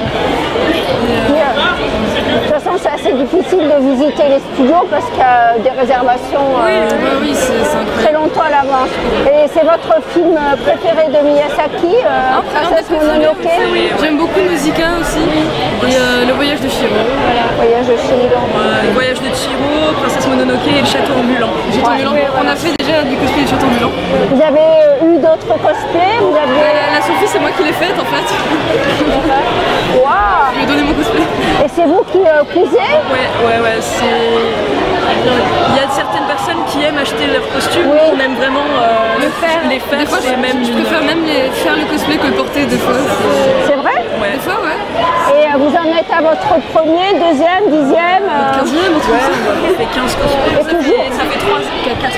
De toute façon c'est assez difficile de visiter les studios parce qu'il y a des réservations c'est très longtemps à l'avance. Et c'est votre film préféré de Miyazaki, Princesse Mononoke? J'aime beaucoup Nausicaa aussi et le voyage de Chihiro. Voilà, voyage de Chihiro. Le voyage de Chihiro, Princesse Mononoke et le château ambulant. On a fait déjà du cosplay du château ambulant. Vous avez eu d'autres cosplays? La Sophie c'est moi qui l'ai faite en fait. Wow. Je lui ai donné mon cosplay. Et c'est vous qui cousez? Ouais, il y a certaines personnes qui aiment acheter leurs costumes, on aime vraiment les faire. Des fois, je préfère même faire le cosplay que le porter des fois. C'est vrai? Ouais. Des fois, ouais. Et vous en êtes à votre premier, deuxième, 10e 15e, on fait 15 cosplays. Ça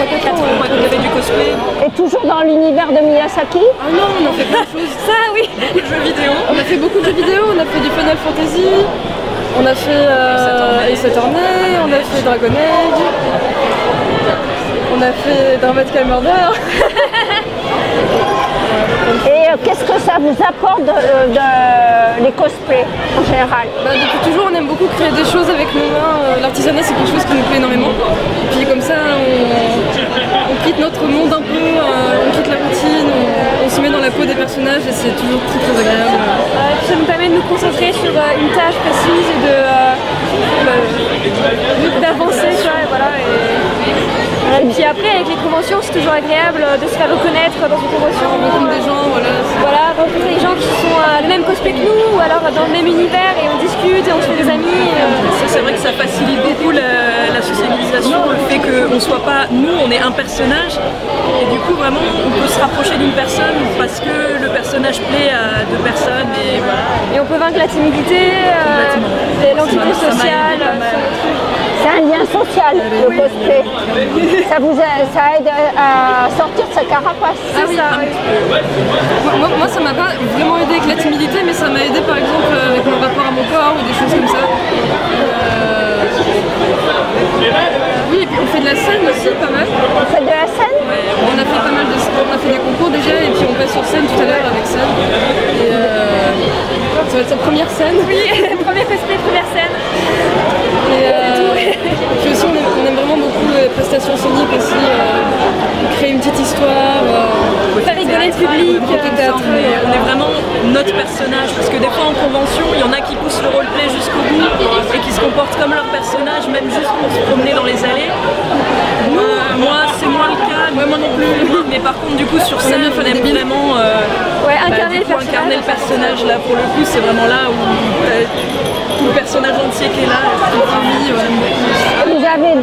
fait 4 ans qu'on fait du cosplay. Et toujours dans l'univers de Miyazaki? Ah non, on en fait plein de choses. Ça, oui. Beaucoup de jeux vidéo. On a fait beaucoup de jeux vidéo, on a fait du Final Fantasy. On a fait Ace Attorney, on a fait Dragon Age, on a fait Dramatical Murder. Et qu'est-ce que ça vous apporte les cosplays en général? Depuis toujours on aime beaucoup créer des choses avec nos mains, l'artisanat c'est quelque chose qui nous plaît énormément. Et puis comme ça on quitte notre monde un peu, on quitte la routine, on se met dans la peau des personnages et c'est toujours très agréable. Ça nous permet de nous concentrer sur une tâche précise et d'avancer. Et puis après avec les convention, c'est toujours agréable de se faire reconnaître dans une convention. On rencontre des gens, voilà, rencontrer des gens qui sont le même cosplay que nous, ou alors dans le même univers, et on discute et on se fait des amis. C'est vrai que ça facilite beaucoup la sociabilisation, le fait qu'on soit pas, nous on est un personnage, et du coup vraiment on peut se rapprocher d'une personne parce que le personnage plaît à deux personnes, et voilà. Et on peut vaincre la timidité, l'anxiété sociale. C'est un lien social, le cosplay. Ça aide à sortir de sa carapace. Ah oui, moi ça m'a pas vraiment aidé avec la timidité, mais ça m'a aidé par exemple avec mon rapport à mon corps ou des choses comme ça. Oui, et puis on fait de la scène aussi, pas mal. On fait de la scène? Ouais, on a fait pas mal de scènes, on a fait des concours déjà, et puis on passe sur scène tout à l'heure avec ça. Et ça va être sa première scène. Oui, premier cosplay, première scène. Et puis aussi on aime vraiment beaucoup les prestations scéniques aussi, créer une petite histoire, faire rigoler le public, on est vraiment notre personnage, parce que des fois en convention il y en a qui poussent le roleplay jusqu'au bout et qui se comportent comme leur personnage, même juste pour se promener dans les allées. Moi c'est moins le cas, moi non plus, mais par contre du coup sur scène on aime vraiment incarner le personnage là, pour le coup c'est vraiment là où tout le personnage entier qui est là, Vous avez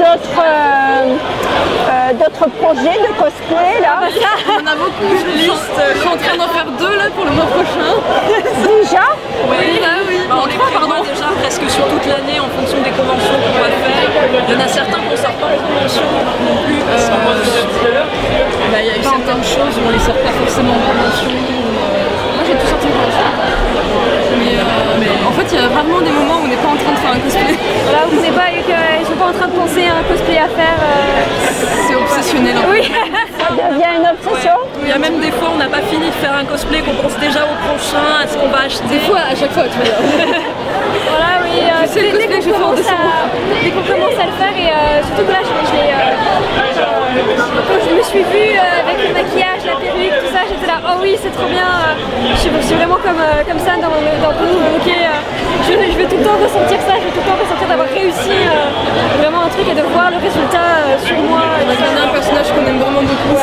d'autres projets de cosplay là? On a beaucoup de listes, je suis en train d'en faire 2 là pour le mois prochain. Déjà? Oui. On les prévoit déjà presque sur toute l'année en fonction des conventions qu'on va faire. Il y en a certains qu'on ne sort pas en convention non plus. Il y a eu certaines choses où on ne les sort pas forcément en convention. Moi j'ai tout sorti en convention. Mais en fait il y a rarement des moments où on n'est pas en train de faire un cosplay. Voilà, vous n'êtes pas, ils sont pas en train de penser à un cosplay à faire. C'est obsessionnel. Oui. Ça devient une obsession. Il y a même des fois on n'a pas fini de faire un cosplay qu'on pense déjà au prochain, à ce qu'on va acheter. Des fois, à chaque fois tu veux dire. Voilà, oui. Dès qu'on commence à le faire, et surtout que là quand je me suis vue avec le maquillage, la perruque, tout ça, j'étais là, oh oui c'est trop bien, je suis vraiment comme ça dans ok, je veux tout le temps ressentir ça, je veux tout le temps ressentir d'avoir réussi vraiment un truc et de voir le résultat sur moi. On a gagné un personnage qu'on aime vraiment beaucoup,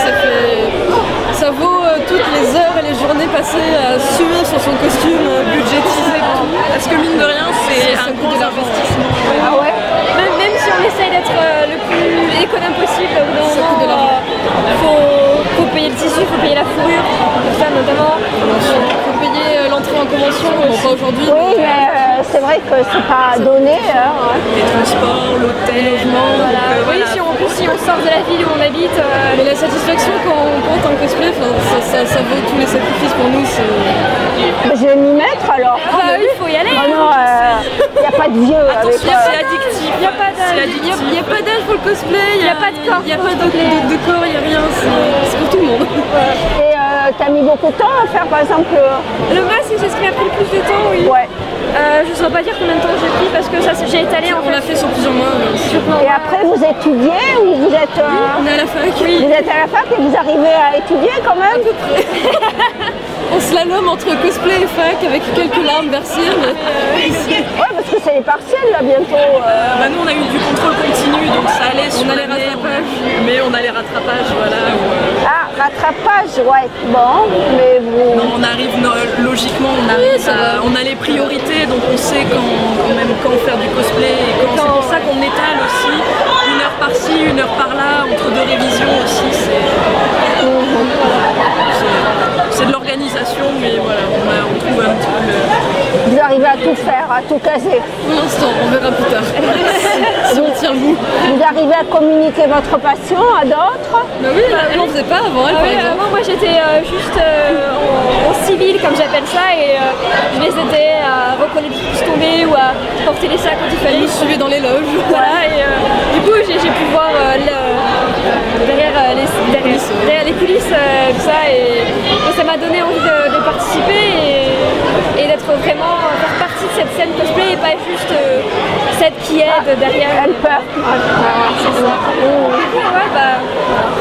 ça vaut toutes les heures et les journées passées à suer sur son costume budgétisé, parce que mine de rien c'est un gros investissement. Ah ouais. Même si on essaye d'être le plus économe possible, faut payer le tissu, faut payer la fourrure, pour ça notamment. Faut payer l'entrée en convention, bon pas aujourd'hui. Oui, mais c'est vrai que c'est pas donné. Les transports, l'hôtel, le logement. Oui, si on sort de la ville où on habite. Mais la satisfaction quand on compte un cosplay, ça vaut tous les sacrifices pour nous. Je vais m'y mettre alors. Bah oui, il faut y aller. Oh non, il n'y a pas de vieux. Attention, c'est addictif. Il n'y a pas d'âge pour le cosplay, il n'y a pas de corps. Il n'y a pas de corps, il n'y a rien. C'est pour tout le monde. Et t'as mis beaucoup de temps à faire par exemple le masque, c'est ce qui m'a pris le plus de temps, oui. Ouais. Je ne saurais pas dire combien de temps j'ai pris parce que ça j'ai étalé en fait. On l'a fait sur plusieurs mois. Et après vous étudiez ou vous êtes on est à la fac. Oui. Vous êtes à la fac et vous arrivez à étudier quand même? À peu près. On slalom entre cosplay et fac avec quelques larmes versées. Ouais, parce que c'est les partiels là bientôt. Nous on a eu du contrôle continu donc ça allait sur les rattrapages. Mais on a les rattrapages, voilà. Ah, rattrapage, ouais. Bon, mais vous... Non, on arrive logiquement, on a les priorités donc on sait quand faire du cosplay et c'est pour ça qu'on étale aussi 1 heure par-ci, 1 heure par-là, entre 2 révisions aussi. C'est de l'organisation, mais voilà, on trouve un petit peu le... Vous arrivez à tout faire, à tout caser. Pour l'instant, on verra plus tard. Si on tient le bout. Vous arrivez à communiquer votre passion à d'autres? Bah oui, elle n'en faisait pas avant, elle, par exemple. Avant, moi j'étais juste en civil, comme j'appelle ça, et je les aidais à recoller des pouces tombés ou à porter les sacs quand il fallait. Ils nous suivaient dans les loges. Voilà, et du coup j'ai pu voir derrière les coulisses, tout ça, et ça m'a donné envie de participer et d'être vraiment faire partie de cette scène cosplay et pas juste celle qui aide derrière. Elle peur. C'est ça.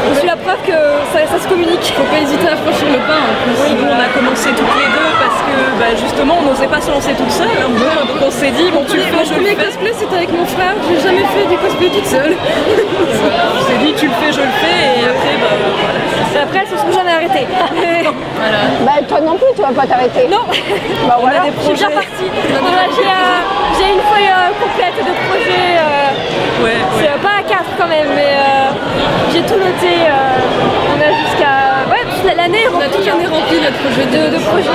Je suis la preuve que ça se communique. Faut pas hésiter à franchir le pas. En plus. Oui, nous on a commencé toutes les deux parce que justement on n'osait pas se lancer toute seule un peu, donc on s'est dit bon tu le fais, je le fais. Mon premier cosplay c'était avec mon frère, j'ai jamais fait du cosplay toute seule. On s'est dit tu le fais, je le fais et après voilà. Et après elles se sont jamais arrêtées. Voilà. Bah toi non plus tu vas pas t'arrêter. Non. Bah voilà. Je suis bien partie. J'ai une feuille complète de projets. C'est pas à 4 quand même, mais j'ai tout noté. On a jusqu'à l'année. On a toute l'année rempli notre projet de projets.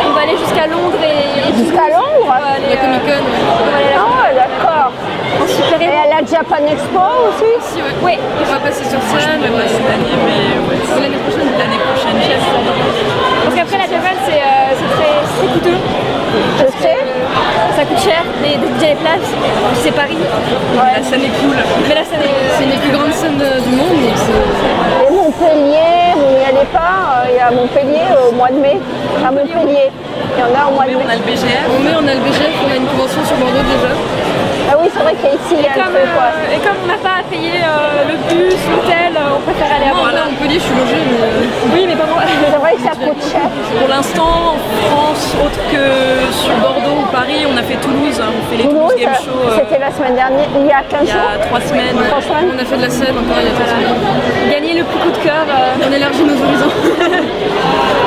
On va aller jusqu'à Londres et jusqu'à Londres. La Comic-Con. Ah d'accord. Et à la Japan Expo aussi. Oui. On va passer sur scène, on va passer l'année, mais c'est l'année prochaine ou l'année prochaine. Parce qu'après la Japan c'est très coûteux. Je sais. Ça coûte cher, déjà les places, c'est Paris. Ouais. La scène est cool. Mais la scène c'est une des plus grandes scènes du monde. Donc et Montpellier, vous n'y allez pas, il y a Montpellier au mois de mai. À Montpellier, il y en a au mois de mai. On a le BGF. On a le BGF, on a une convention sur Bordeaux déjà. Ah oui, c'est vrai qu'ici, il y a un peu quoi. Et comme on n'a pas à payer le bus, l'hôtel, on préfère aller à Bordeaux. Voilà, on peut dire je suis logée, mais... Oui, mais pas moi. C'est vrai que ça coûte cher. Pour l'instant, en France, autre que sur Bordeaux ou Paris, on a fait Toulouse. On fait les Toulouse Game Show. C'était la semaine dernière, il y a 15 jours. Il y a 3 semaines. On a fait de la scène encore il y a 3 semaines. Gagner le plus coup de cœur. On élargit nos horizons.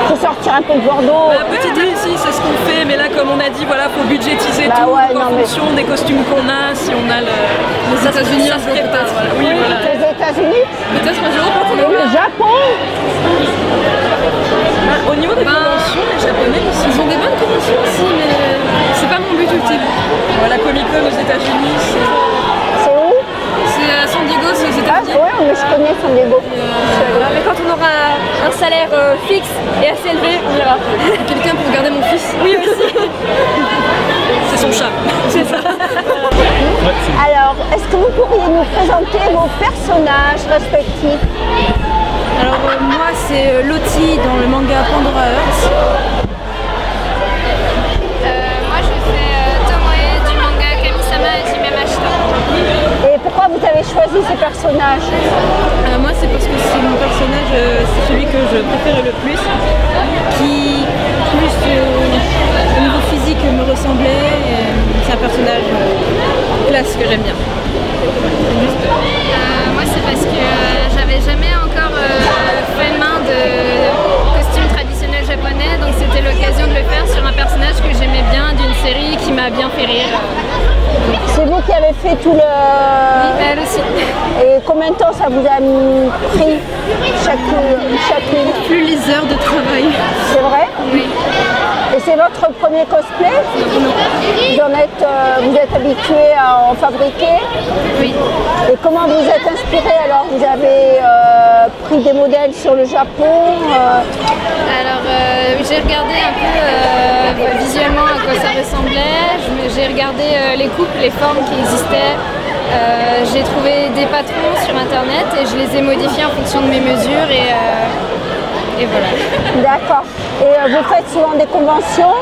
Faut sortir un peu de Bordeaux. Petit à petit, c'est ce qu'on fait, mais là, comme on a dit, voilà, faut budgétiser tout en fonction des costumes qu'on a. Si on a les États-Unis, ça se prépare. Voilà. Oui, voilà. Les États-Unis. Peut-être un jour quand on est le Japon. Au niveau des conventions, les Japonais, ils ont des bonnes conventions aussi, mais c'est pas mon but ultime. La Comic-Con aux États-Unis, c'est où? C'est à San Diego, c'est aux États-Unis. Ah, ouais, mais je connais San Diego. Mais quand on aura un salaire fixe et assez élevé, on ira. Quelqu'un pour garder mon fils? Oui, aussi. C'est son chat. C'est ça. Alors, est-ce que vous pourriez nous présenter vos personnages respectifs? Alors moi c'est Lottie dans le manga Pandora Hearts. Moi je fais Tomoe du manga Kami-sama Hajime Mashita. Et pourquoi vous avez choisi ces personnages? Moi c'est parce que c'est mon personnage, c'est celui que je préfère le plus, qui plus au niveau physique me ressemblait. C'est un personnage classe que j'aime bien. Moi c'est parce que j'avais jamais encore fait main de costume traditionnel japonais, donc c'était l'occasion de le faire sur un personnage que j'aimais bien d'une série qui m'a bien fait rire. C'est vous qui avez fait tout le... Oui, elle aussi. Et combien de temps ça vous a pris chacune? Plus les heures de travail. C'est vrai? Oui. Et c'est votre premier cosplay? Vous êtes habitué à en fabriquer? Oui. Et comment vous êtes inspiré alors? Vous avez pris des modèles sur le Japon? Alors j'ai regardé un peu visuellement à quoi ça ressemblait, j'ai regardé les coupes, les formes qui existaient, j'ai trouvé des patrons sur internet et je les ai modifiés en fonction de mes mesures et voilà. D'accord. Et vous faites souvent des conventions?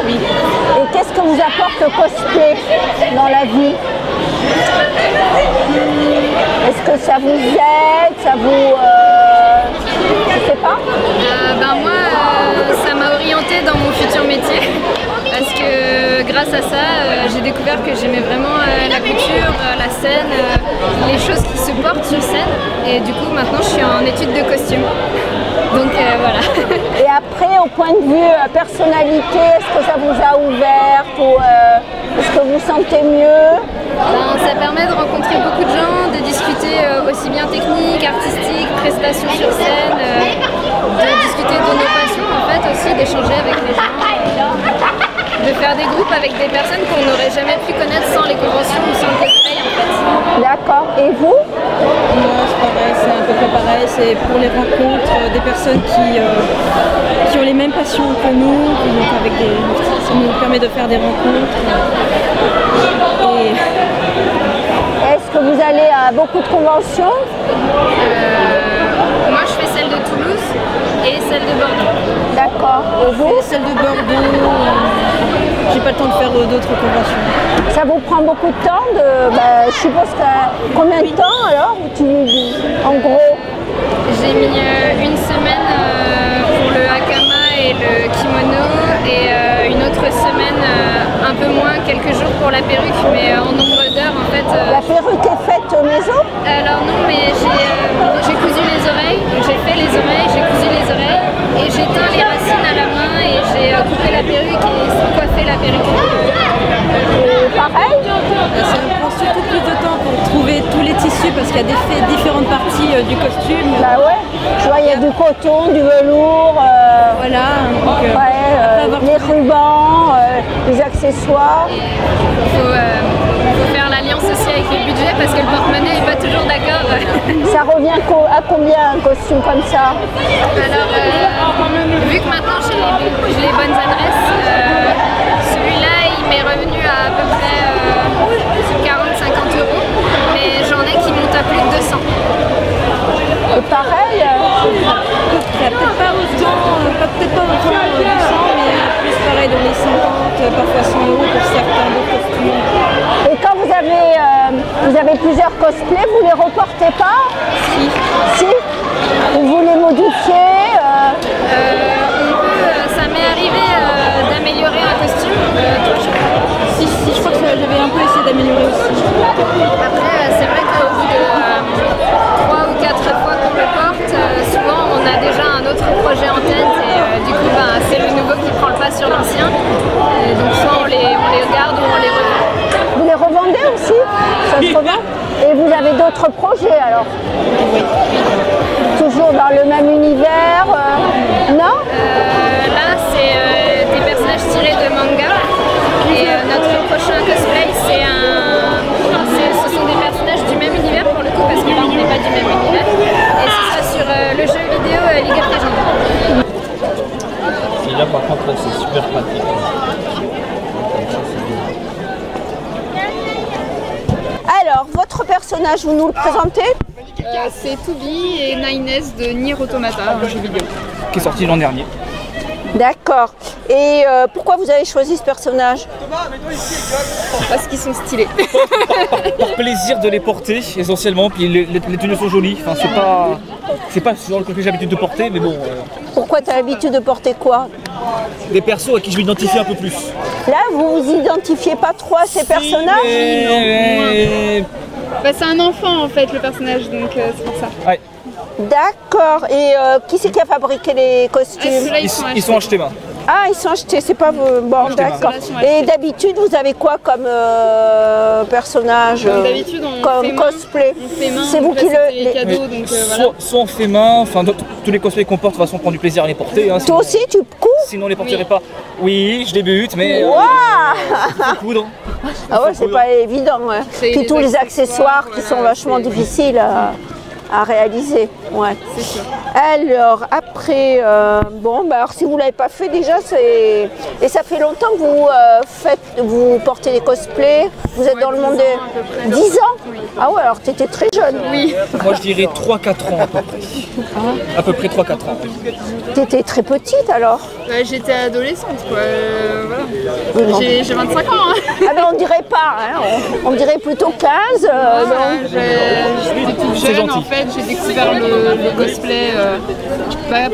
Oui. Et qu'est-ce que vous apporte le cosplay dans la vie? Est-ce que ça vous aide? Ça vous... je sais pas. Moi, ça m'a orientée dans mon futur métier. Parce que grâce à ça, j'ai découvert que j'aimais vraiment la couture, la scène, les choses qui se portent sur scène. Et du coup, maintenant, je suis en études de costume. Donc voilà. Et après, au point de vue personnalité, est-ce que ça vous a ouverte ou est-ce que vous sentez mieux? Ça permet de rencontrer beaucoup de gens, de discuter aussi bien technique, artistique, prestations sur scène, de discuter de nos passions en fait aussi, d'échanger avec les gens, de faire des groupes avec des personnes qu'on n'aurait jamais pu connaître sans les conventions ou sans le cosplay en fait. D'accord. Et vous? Moi c'est pareil, c'est à peu près pareil, c'est pour les rencontres des personnes qui ont les mêmes passions que nous, donc ça nous permet de faire des rencontres. Est-ce que vous allez à beaucoup de conventions? Moi je fais celle de Toulouse et celle de Bordeaux. D'accord. Et vous? Celle de Bordeaux, j'ai pas le temps de faire d'autres conventions. Ça vous prend beaucoup de temps je suppose que... Combien de temps alors? En gros? J'ai mis une semaine pour le hakama et le kimono et pour la perruque, mais en nombre d'heures en fait. La perruque est faite maison? Alors non, mais j'ai cousu les oreilles, j'ai fait les oreilles, j'ai cousu les oreilles et j'ai teint les racines à la main et j'ai coupé la perruque et coiffé la perruque. Pareil? Ça me prend surtout plus de temps pour trouver tous les tissus parce qu'il y a différentes parties du costume. Bah ouais, je vois il y a du coton, du velours, voilà, donc, les rubans, les accessoires. Il faut faire l'alliance aussi avec le budget parce que le porte-monnaie n'est pas toujours d'accord. Ça revient à combien un costume comme ça? Alors, vu que maintenant j'ai les bonnes adresses, celui-là il m'est revenu à peu près 40-50 euros, mais j'en ai qui montent à plus de 200. Et pareil, peut-être pas autant, peut-être pas autant 200, mais plus pareil dans les 50, parfois 100 euros pour certains de costumes. Et quand vous avez plusieurs cosplays, vous les reportez pas? Si. Vous les modifiez? Ça m'est arrivé d'améliorer un costume. Si, je crois que j'avais un peu essayé d'améliorer aussi. Après, c'est vrai qu'au bout de 3 ou 4 fois qu'on le porte, souvent on a déjà un autre projet en tête et du coup c'est le nouveau qui prend le pas sur l'ancien. Donc soit on les garde ou on les revend. Vous les revendez aussi? Ça se revend? Et vous avez d'autres projets alors? Oui. Toujours dans le même univers? Non? Là c'est des personnages tirés de manga. Et notre prochain cosplay, ce sont des personnages du même univers pour le coup, parce que là on n'est pas du même univers. Et ce sera sur le jeu vidéo League of Legends. Et là par contre c'est super pratique. Alors, votre personnage, vous nous le présentez? C'est Toubi et Nines de Nier Automata, un jeu vidéo. Qui est sorti l'an dernier. D'accord. Et pourquoi vous avez choisi ce personnage? Parce qu'ils sont stylés. Par plaisir de les porter essentiellement, puis les tenues sont jolies. Enfin, c'est pas ce genre que j'ai l'habitude de porter, mais bon. Pourquoi tu as l'habitude de porter quoi? Des persos à qui je m'identifie un peu plus. Là, vous vous identifiez pas trop à ces personnages? Bah, c'est un enfant en fait le personnage, donc c'est pour ça. Ouais. D'accord. Et qui c'est qui a fabriqué les costumes? Ils sont achetés main. Ah, ils sont achetés, c'est pas vous. Bon, d'accord. Et d'habitude, vous avez quoi comme personnage? D'habitude, comme cosplay. C'est vous qui les cadeaux, donc voilà. Soit on fait main, enfin tous les cosplays qu'on porte, de toute façon, on prend du plaisir à les porter. Hein, toi aussi, tu couds? Sinon, on les porterait pas. Oui, je débute, mais. Waouh! Coudre. Ah ouais, c'est pas évident. Ouais. Puis tous les accessoires qui sont vachement difficiles à réaliser. Ouais. C'est sûr. Alors après, alors si vous ne l'avez pas fait déjà, et ça fait longtemps que vous portez des cosplays, vous êtes dans le monde de 10 ans? Oui. Ah ouais, alors tu étais très jeune. Oui. Moi je dirais 3-4 ans à peu près. À peu près 3-4 ans. Tu étais très petite alors? J'étais adolescente quoi, voilà. J'ai 25 ans. Hein. Ah ben on dirait pas, hein. On dirait plutôt 15. J'étais toute jeune en fait, j'ai découvert le cosplay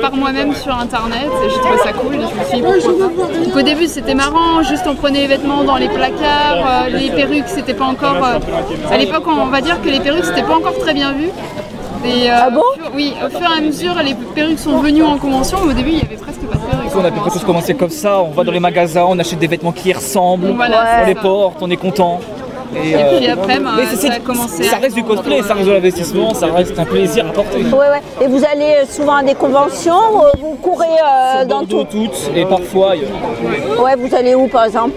par moi-même sur internet et j'ai trouvé ça cool et je me suis dit pourquoi pas. Donc au début c'était marrant, juste on prenait les vêtements dans les placards, les perruques c'était pas encore... à l'époque on va dire que les perruques c'était pas encore très bien vu. Et, ah bon? Oui, au fur et à mesure les perruques sont venues en convention, mais au début il y avait presque pas de perruques. On a pu tous commencer comme ça, on va dans les magasins, on achète des vêtements qui y ressemblent, voilà, on les porte, on est content. Et puis après, ça a commencé. Ça reste du cosplay, ça reste de l'investissement, ça reste un plaisir à porter. Ouais. Et vous allez souvent à des conventions, vous courez dans toutes et parfois ailleurs. Ouais, vous allez où par exemple?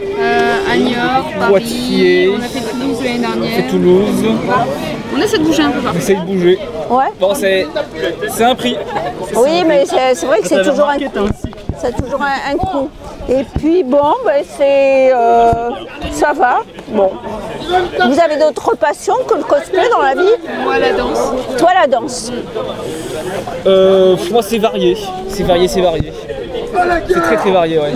À New York, Paris, Poitiers, on a fait Toulouse l'année dernière. On fait Toulouse. On essaie de bouger un peu partout. On essaie de bouger. Ouais. Bon, c'est un prix. Oui, mais c'est vrai que c'est toujours un coût. C'est toujours un coût. Et puis bon, ça va. Bon. Vous avez d'autres passions que le cosplay dans la vie? Moi, la danse. Toi, la danse? Moi, c'est varié. C'est varié. C'est très varié, ouais.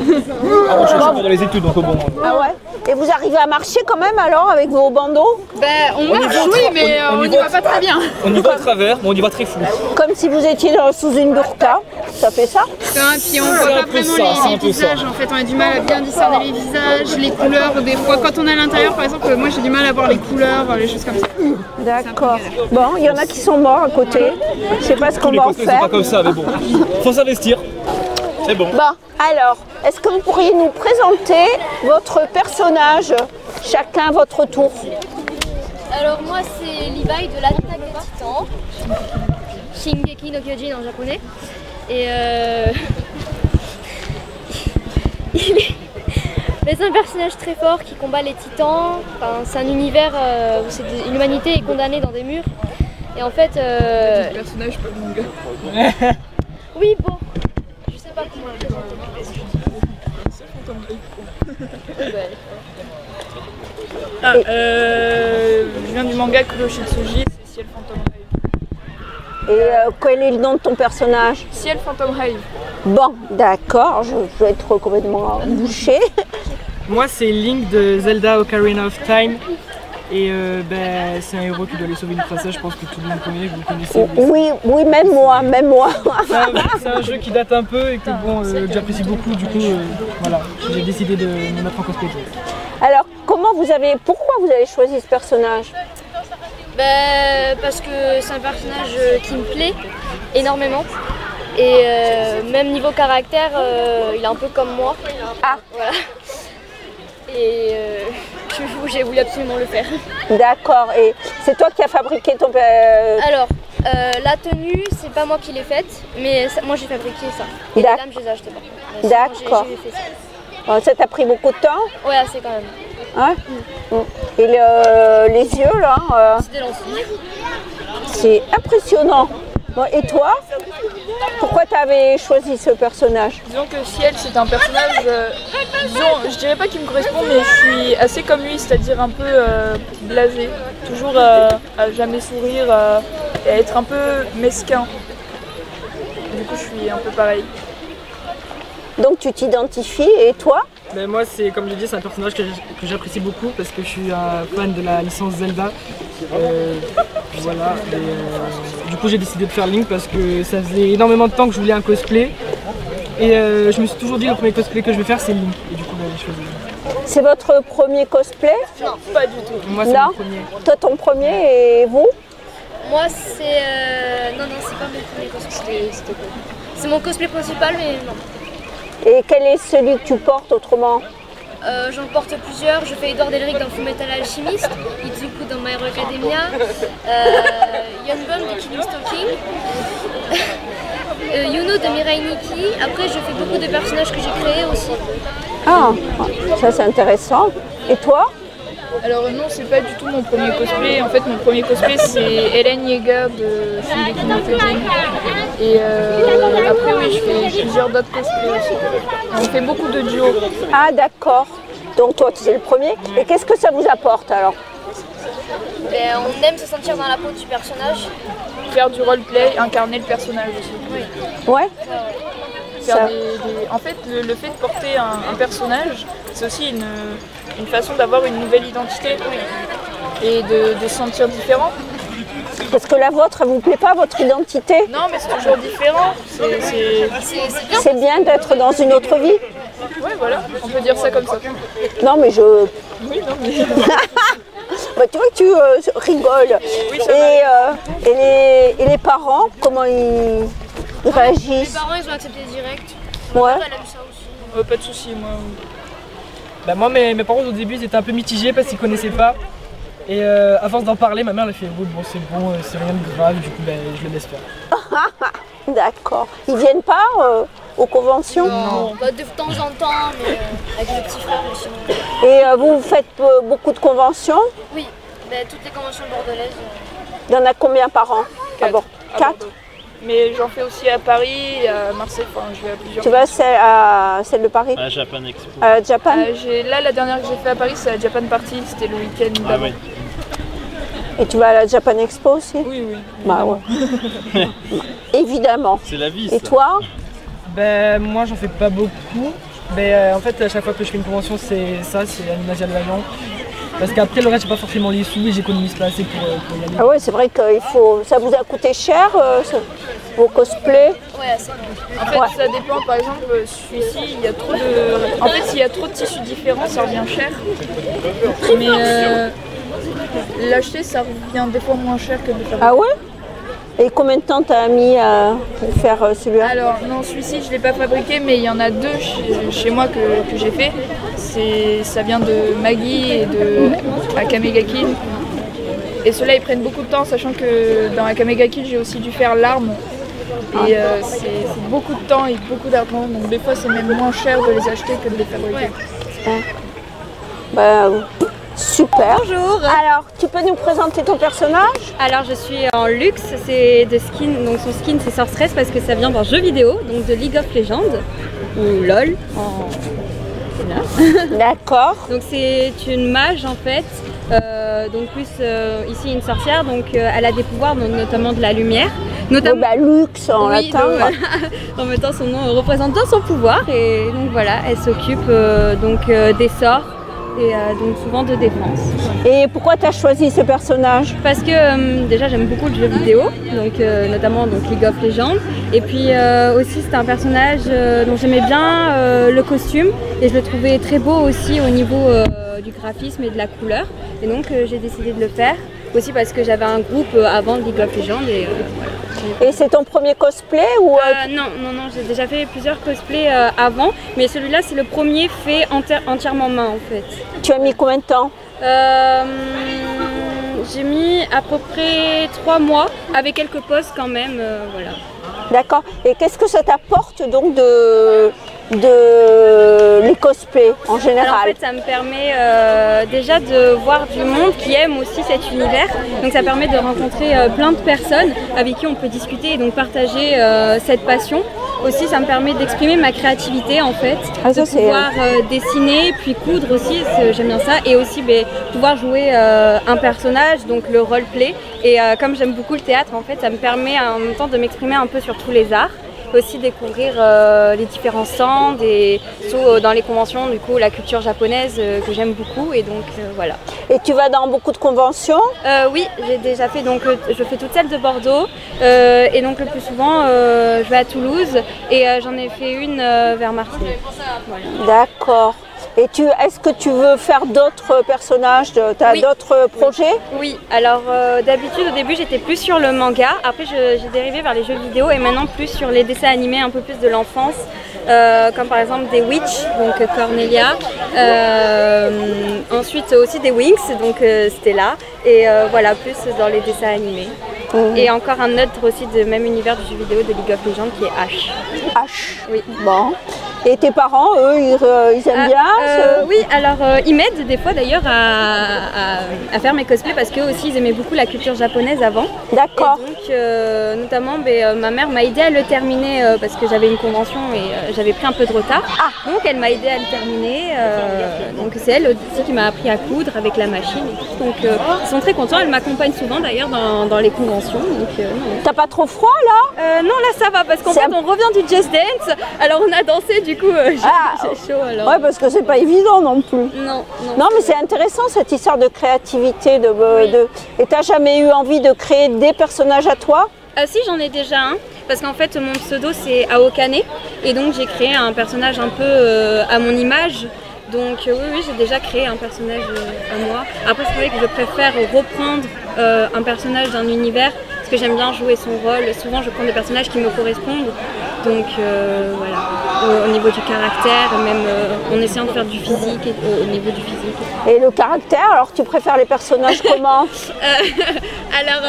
Alors, je cherche dans les études, donc bon. Ah ouais? Et vous arrivez à marcher quand même alors avec vos bandeaux? Ben, on marche, oui, mais on y va pas très bien. On y va au travers, mais on y va très flou. Comme si vous étiez sous une burqa, ça fait ça? Et puis on voit pas vraiment les visages, en fait, on a du mal à bien discerner les visages, les couleurs, des fois quand on est à l'intérieur par exemple, moi j'ai du mal à voir les couleurs, les choses comme ça. D'accord. Bon, il y en a qui sont morts à côté, je sais pas ce qu'on va en faire. C'est pas comme ça, mais bon, faut s'investir. C'est bon. Bon, alors, est-ce que vous pourriez nous présenter votre personnage, chacun votre tour? Alors moi c'est Levi de l'attaque des titans, Shingeki no Kyojin en japonais, et c'est un personnage très fort qui combat les titans. Enfin, c'est un univers où l'humanité est condamnée dans des murs, et en fait... Des personnages pas manga. Oui, bon, je sais pas comment le présenter. Je viens du manga Kuroshitsuji, c'est Ciel Phantom Rave. Et quel est le nom de ton personnage? Ciel Phantom Rave. Bon, d'accord, je vais être complètement bouchée. Moi c'est Link de Zelda Ocarina of Time. Et c'est un héros qui doit aller sauver une princesse, je pense que tout le monde connaît, vous le connaissez. Oui, même moi. C'est un jeu qui date un peu et que bon, j'apprécie beaucoup, du coup voilà, j'ai décidé de me mettre en cosplay. Alors, pourquoi vous avez choisi ce personnage? Parce que c'est un personnage qui me plaît énormément. Et même niveau caractère, il est un peu comme moi. Ah voilà. Et j'ai voulu absolument le faire. D'accord, et c'est toi qui as fabriqué ton... Alors, la tenue, c'est pas moi qui l'ai faite, mais moi j'ai fabriqué ça. Et les lames, je les ai achetées par contre. D'accord. Ça t'a pris beaucoup de temps? Ouais, assez quand même. Hein? Et les yeux là C'est des lentilles. C'est impressionnant. Bon, et toi, pourquoi tu avais choisi ce personnage? Disons que Ciel, c'est un personnage, je dirais pas qu'il me correspond, mais je suis assez comme lui, c'est-à-dire un peu blasé, toujours à jamais sourire et à être un peu mesquin. Du coup, je suis un peu pareil. Donc tu t'identifies, et toi? Moi, c'est comme je dis, c'est un personnage que j'apprécie beaucoup parce que je suis un fan de la licence Zelda. Voilà. Du coup, j'ai décidé de faire Link parce que ça faisait énormément de temps que je voulais un cosplay. Et je me suis toujours dit le premier cosplay que je vais faire, c'est Link. Et du coup, j'ai choisi Link. C'est votre premier cosplay? Non, pas du tout. Moi, c'est mon premier. Toi, ton premier, et vous? Moi, c'est... Non, c'est pas mon premier cosplay. C'est mon cosplay principal, mais non. Et quel est celui que tu portes autrement? J'en porte plusieurs. Je fais Edward Elric dans Fullmetal Alchemist, Izuku dans My Hero Academia, Yunbun de Killing Stalking, Yuno de Mirai Nikki. Après, je fais beaucoup de personnages que j'ai créés aussi. Ah, ça c'est intéressant. Et toi? Alors non, c'est pas du tout mon premier cosplay. En fait, mon premier cosplay, c'est Eren Yeager de Shingeki no Kyojin. Et après, oui, je fais plusieurs d'autres cosplays aussi. On fait beaucoup de duos. Ah, d'accord. Donc toi, tu es le premier. Et qu'est-ce que ça vous apporte alors? On aime se sentir dans la peau du personnage. Faire du roleplay, incarner le personnage aussi. Oui. Ouais. En fait, le fait de porter un personnage, c'est aussi une façon d'avoir une nouvelle identité et de se sentir différent. Parce que la vôtre, elle vous plaît pas, votre identité? Non, mais c'est toujours différent. C'est bien d'être dans une autre vie? Ouais, voilà, on peut dire ça comme ça. Non, mais je... Oui, non, mais... tu vois que tu rigoles. Oui, ça et les parents, comment ils réagissent? Les parents, ils ont accepté direct. Ouais. Elle aime ça aussi. Pas de soucis, moi. Moi, mes parents au début, ils étaient un peu mitigés parce qu'ils connaissaient pas. Et à force d'en parler, ma mère elle a fait bon, c'est rien de grave, du coup je le laisse faire. D'accord. Ils viennent pas aux conventions? Non, de temps en temps, mais avec mes petits frères aussi. Et vous faites beaucoup de conventions? Oui, toutes les conventions bordelaise. Il y en a combien par an? 4. Ah bon, 4? Mais j'en fais aussi à Paris, à Marseille, je vais à plusieurs. Tu vas à celle de Paris? À Japan Expo. À Japan? Là, la dernière que j'ai fait à Paris, c'est la Japan Party, c'était le week-end d'avant. Oui. Et tu vas à la Japan Expo aussi? Oui. Bah ouais. Évidemment. C'est la vie. Et toi? Moi, j'en fais pas beaucoup. En fait, à chaque fois que je fais une convention, c'est ça, c'est Animasia le Valiant. Parce qu'après, le reste, j'ai pas forcément les sous et j'économise pas assez pour y aller. Ah ouais, c'est vrai que ça vous a coûté cher, vos cosplays? Ouais, assez. En fait, ça dépend. Par exemple, celui-ci, il y a trop de... En fait, s'il y a trop de tissus différents, ça revient cher. Mais l'acheter, ça revient des fois moins cher que de faire. Ah ouais? Et combien de temps t'as mis pour faire celui-là? Alors non, celui-ci je l'ai pas fabriqué, mais il y en a deux chez moi que j'ai fait. Ça vient de Maggie et de Akame ga Kill. Et ceux-là ils prennent beaucoup de temps, sachant que dans Akame ga Kill j'ai aussi dû faire l'arme. Et c'est beaucoup de temps et beaucoup d'argent, donc des fois c'est même moins cher de les acheter que de les fabriquer. Super. Bonjour. Alors, tu peux nous présenter ton personnage? Alors, je suis en luxe, c'est de skin, donc son skin c'est Sorceress parce que ça vient d'un jeu vidéo, donc de League of Legends, ou LOL D'accord. Donc c'est une mage en fait, donc plus ici une sorcière, donc elle a des pouvoirs, donc, notamment de la lumière. Notamment luxe en latin. Voilà. En même temps son nom représente bien son pouvoir et donc voilà, elle s'occupe des sorts. Et donc souvent de défense. Et pourquoi tu as choisi ce personnage? Parce que déjà j'aime beaucoup le jeu vidéo, donc, notamment League of Legends. Et puis aussi c'était un personnage dont j'aimais bien le costume et je le trouvais très beau aussi au niveau du graphisme et de la couleur. Et donc j'ai décidé de le faire. Aussi parce que j'avais un groupe avant League of Legends et voilà. Et c'est ton premier cosplay ou Non, j'ai déjà fait plusieurs cosplays avant, mais celui-là c'est le premier fait entièrement main en fait. Tu as mis combien de temps? J'ai mis à peu près 3 mois, avec quelques pauses quand même, voilà. D'accord. Et qu'est-ce que ça t'apporte donc de les cosplays en général? Alors, en fait, ça me permet déjà de voir du monde qui aime aussi cet univers. Donc ça permet de rencontrer plein de personnes avec qui on peut discuter et donc partager cette passion. Aussi, ça me permet d'exprimer ma créativité en fait, de pouvoir dessiner, puis coudre aussi, j'aime bien ça, et aussi pouvoir jouer un personnage, donc le roleplay. Et comme j'aime beaucoup le théâtre, en fait, ça me permet en même temps de m'exprimer un peu sur tous les arts. Aussi découvrir les différents stands et surtout dans les conventions, du coup la culture japonaise que j'aime beaucoup et donc voilà. Et tu vas dans beaucoup de conventions? Oui, j'ai déjà fait, donc je fais toutes celles de Bordeaux et donc le plus souvent je vais à Toulouse et j'en ai fait une vers Marseille. Voilà. D'accord. Et est-ce que tu veux faire d'autres personnages? Tu as d'autres projets? Oui, alors d'habitude au début j'étais plus sur le manga, après j'ai dérivé vers les jeux vidéo et maintenant plus sur les dessins animés un peu plus de l'enfance, comme par exemple des Witch, donc Cornelia, ensuite aussi des Winx, donc Stella, et voilà, plus dans les dessins animés. Et encore un autre aussi de même univers du jeu vidéo de League of Legends qui est Ash. Ash. Oui. Bon. Et tes parents, eux, ils aiment bien Oui, alors ils m'aident des fois d'ailleurs à faire mes cosplays parce qu'eux aussi ils aimaient beaucoup la culture japonaise avant. D'accord. Donc notamment ma mère m'a aidé à le terminer parce que j'avais une convention et j'avais pris un peu de retard. Donc elle m'a aidé à le terminer. Donc c'est elle aussi qui m'a appris à coudre avec la machine. Donc ils sont très contents, elle m'accompagne souvent d'ailleurs dans les conventions. T'as pas trop froid là? Non, là ça va parce qu'en fait on revient du Just Dance, alors on a dansé du coup j'ai chaud alors. Ouais, parce que c'est pas évident non plus. Non, mais c'est intéressant cette histoire de créativité. Et t'as jamais eu envie de créer des personnages à toi? Si, j'en ai déjà un, parce qu'en fait mon pseudo c'est Aokane, et donc j'ai créé un personnage un peu à mon image. Donc oui, j'ai déjà créé un personnage à moi. Après c'est vrai que je préfère reprendre un personnage d'un univers, parce que j'aime bien jouer son rôle. Souvent je prends des personnages qui me correspondent. Donc voilà, au niveau du caractère, même en essayant de faire du physique, et au niveau du physique. Et le caractère, alors tu préfères les personnages comment? Alors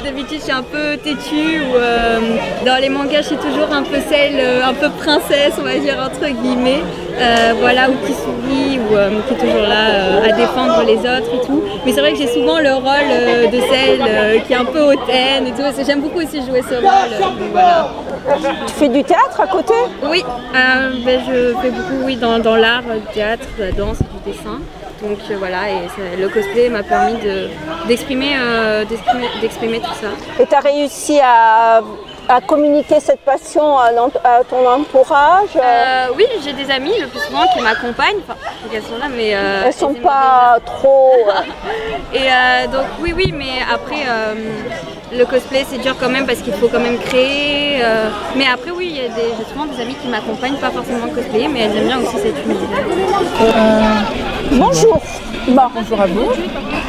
d'habitude je suis un peu têtue, ou dans les mangas je suis toujours un peu celle, un peu princesse on va dire entre guillemets, voilà, ou qui sourit, ou qui est toujours là à défendre les autres et tout. Mais c'est vrai que j'ai souvent le rôle de celle qui est un peu hautaine et tout, parce que j'aime beaucoup aussi jouer ce rôle, donc voilà. Tu fais du théâtre à côté? Oui, je fais beaucoup dans l'art, du théâtre, de la danse et du dessin. Donc voilà, et le cosplay m'a permis d'exprimer tout ça. Et tu as réussi à à communiquer cette passion à ton entourage? Oui, j'ai des amis le plus souvent qui m'accompagnent. Enfin, elles sont là, mais elles sont pas trop. Et donc oui, mais après le cosplay c'est dur quand même parce qu'il faut quand même créer. Mais après oui, j'ai souvent des amis qui m'accompagnent, pas forcément cosplayer, mais elles aiment bien aussi cet univers. Bonjour. Bon. Bonjour à vous.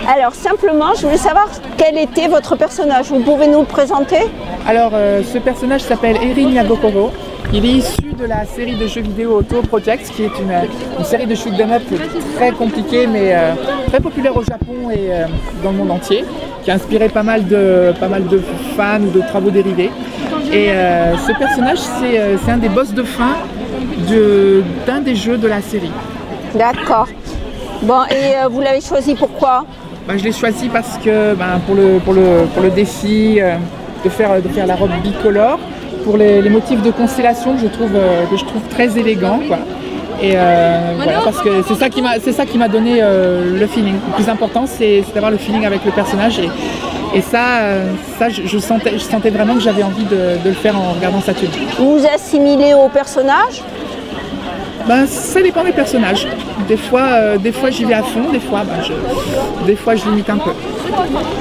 Alors simplement, je voulais savoir quel était votre personnage. Vous pouvez nous le présenter? Alors ce personnage s'appelle Eri Nyagokoro. Il est issu de la série de jeux vidéo Auto Project, qui est une série de shoot 'em up très compliquée mais très populaire au Japon et dans le monde entier, qui a inspiré pas mal de fans ou de travaux dérivés. Et ce personnage, c'est un des boss de fin d'un des jeux de la série. D'accord. Bon, et vous l'avez choisi pourquoi? Je l'ai choisi parce que pour le défi de faire la robe bicolore, pour les motifs de constellation que je trouve très élégants, quoi. Et voilà, parce que c'est ça qui m'a donné le feeling. Le plus important, c'est d'avoir le feeling avec le personnage, et ça je sentais vraiment que j'avais envie de le faire en regardant cette tenue. Vous vous assimilez au personnage? Ça dépend des personnages. Des fois j'y vais à fond, des fois je limite un peu.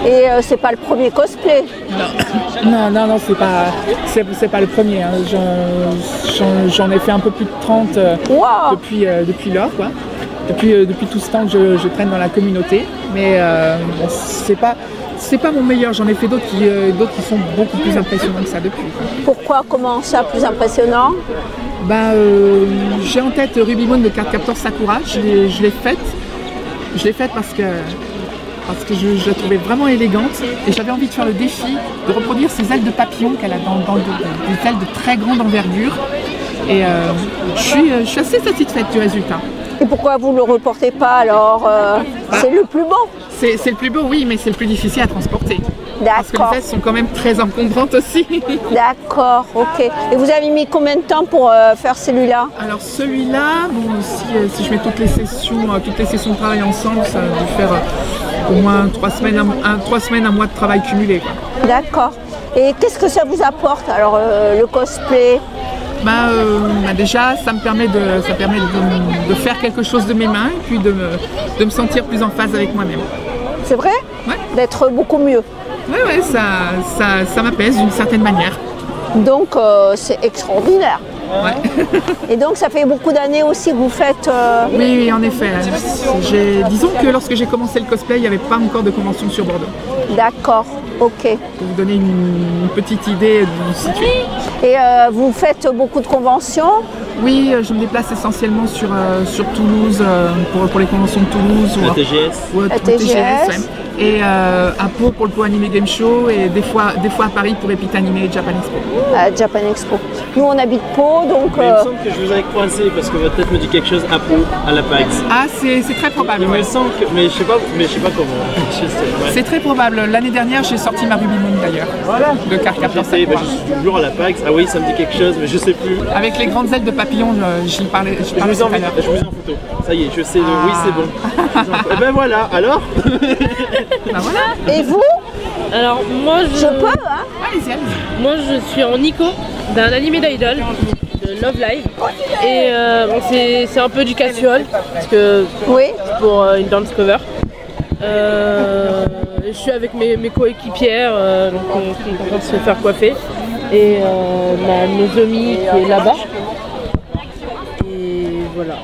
Et c'est pas le premier cosplay? Non, c'est pas le premier. Hein. J'en ai fait un peu plus de 30 depuis lors, quoi. Depuis tout ce temps que je traîne dans la communauté. Mais bon, c'est pas mon meilleur. J'en ai fait d'autres qui sont beaucoup plus impressionnants que ça depuis. Pourquoi? Comment ça, plus impressionnant? J'ai en tête Ruby Moon de Cardcaptor Sakura. Je l'ai faite. Je l'ai faite parce que je la trouvais vraiment élégante et j'avais envie de faire le défi de reproduire ces ailes de papillon qu'elle a des ailes de très grande envergure. Et je suis assez satisfaite du résultat. Et pourquoi vous ne le reportez pas alors? C'est le plus beau. C'est le plus beau, oui, mais c'est le plus difficile à transporter. Parce que D'accord. les ailes sont quand même très encombrantes aussi. D'accord, ok. Et vous avez mis combien de temps pour faire celui-là? Alors celui-là, bon, si je mets toutes les sessions de travail ensemble, ça va nous faire au moins 3 semaines, un mois de travail cumulé, quoi. D'accord. Et qu'est-ce que ça vous apporte alors le cosplay? Déjà, ça me permet de faire quelque chose de mes mains et puis de me sentir plus en phase avec moi-même. C'est vrai? Ouais. D'être beaucoup mieux. Ouais, ça m'apaise d'une certaine manière. Donc c'est extraordinaire. Ouais. Et donc ça fait beaucoup d'années aussi que vous faites... Oui, en effet. Disons que lorsque j'ai commencé le cosplay, il n'y avait pas encore de convention sur Bordeaux. D'accord, ok. Pour vous donner une petite idée du situé. Et vous faites beaucoup de conventions? Oui, je me déplace essentiellement sur Toulouse, pour les conventions de Toulouse. La TGS. La TGS, ouais. Et à Pau pour le Pau Anime Game Show, et des fois à Paris pour Epic Anime et Japan Expo. Japan Expo. Nous on habite Pau, donc... Mais il me semble que je vous avais croisé parce que votre tête me dit quelque chose à Pau, à la PAX. Ah, c'est très probable. Il me semble que... Mais je sais pas comment. C'est très probable. L'année dernière, j'ai sorti ma Ruby Moon d'ailleurs. Voilà. De Cardcaptor Sakura. Je suis toujours à la PAX. Ah oui, ça me dit quelque chose, mais je sais plus. Avec les grandes ailes de papillon, j'y parlais. Je vous ai en photo. Ça y est, je sais. Oui, c'est bon. Et ben voilà, alors. Et vous? Alors moi je peux, hein? Moi je suis en Nico d'un anime d'idol de Love Live et c'est un peu du casual parce que pour une dance cover. Je suis avec mes coéquipières, donc on est en train de se faire coiffer, et ma Nozomi qui est là-bas. Voilà.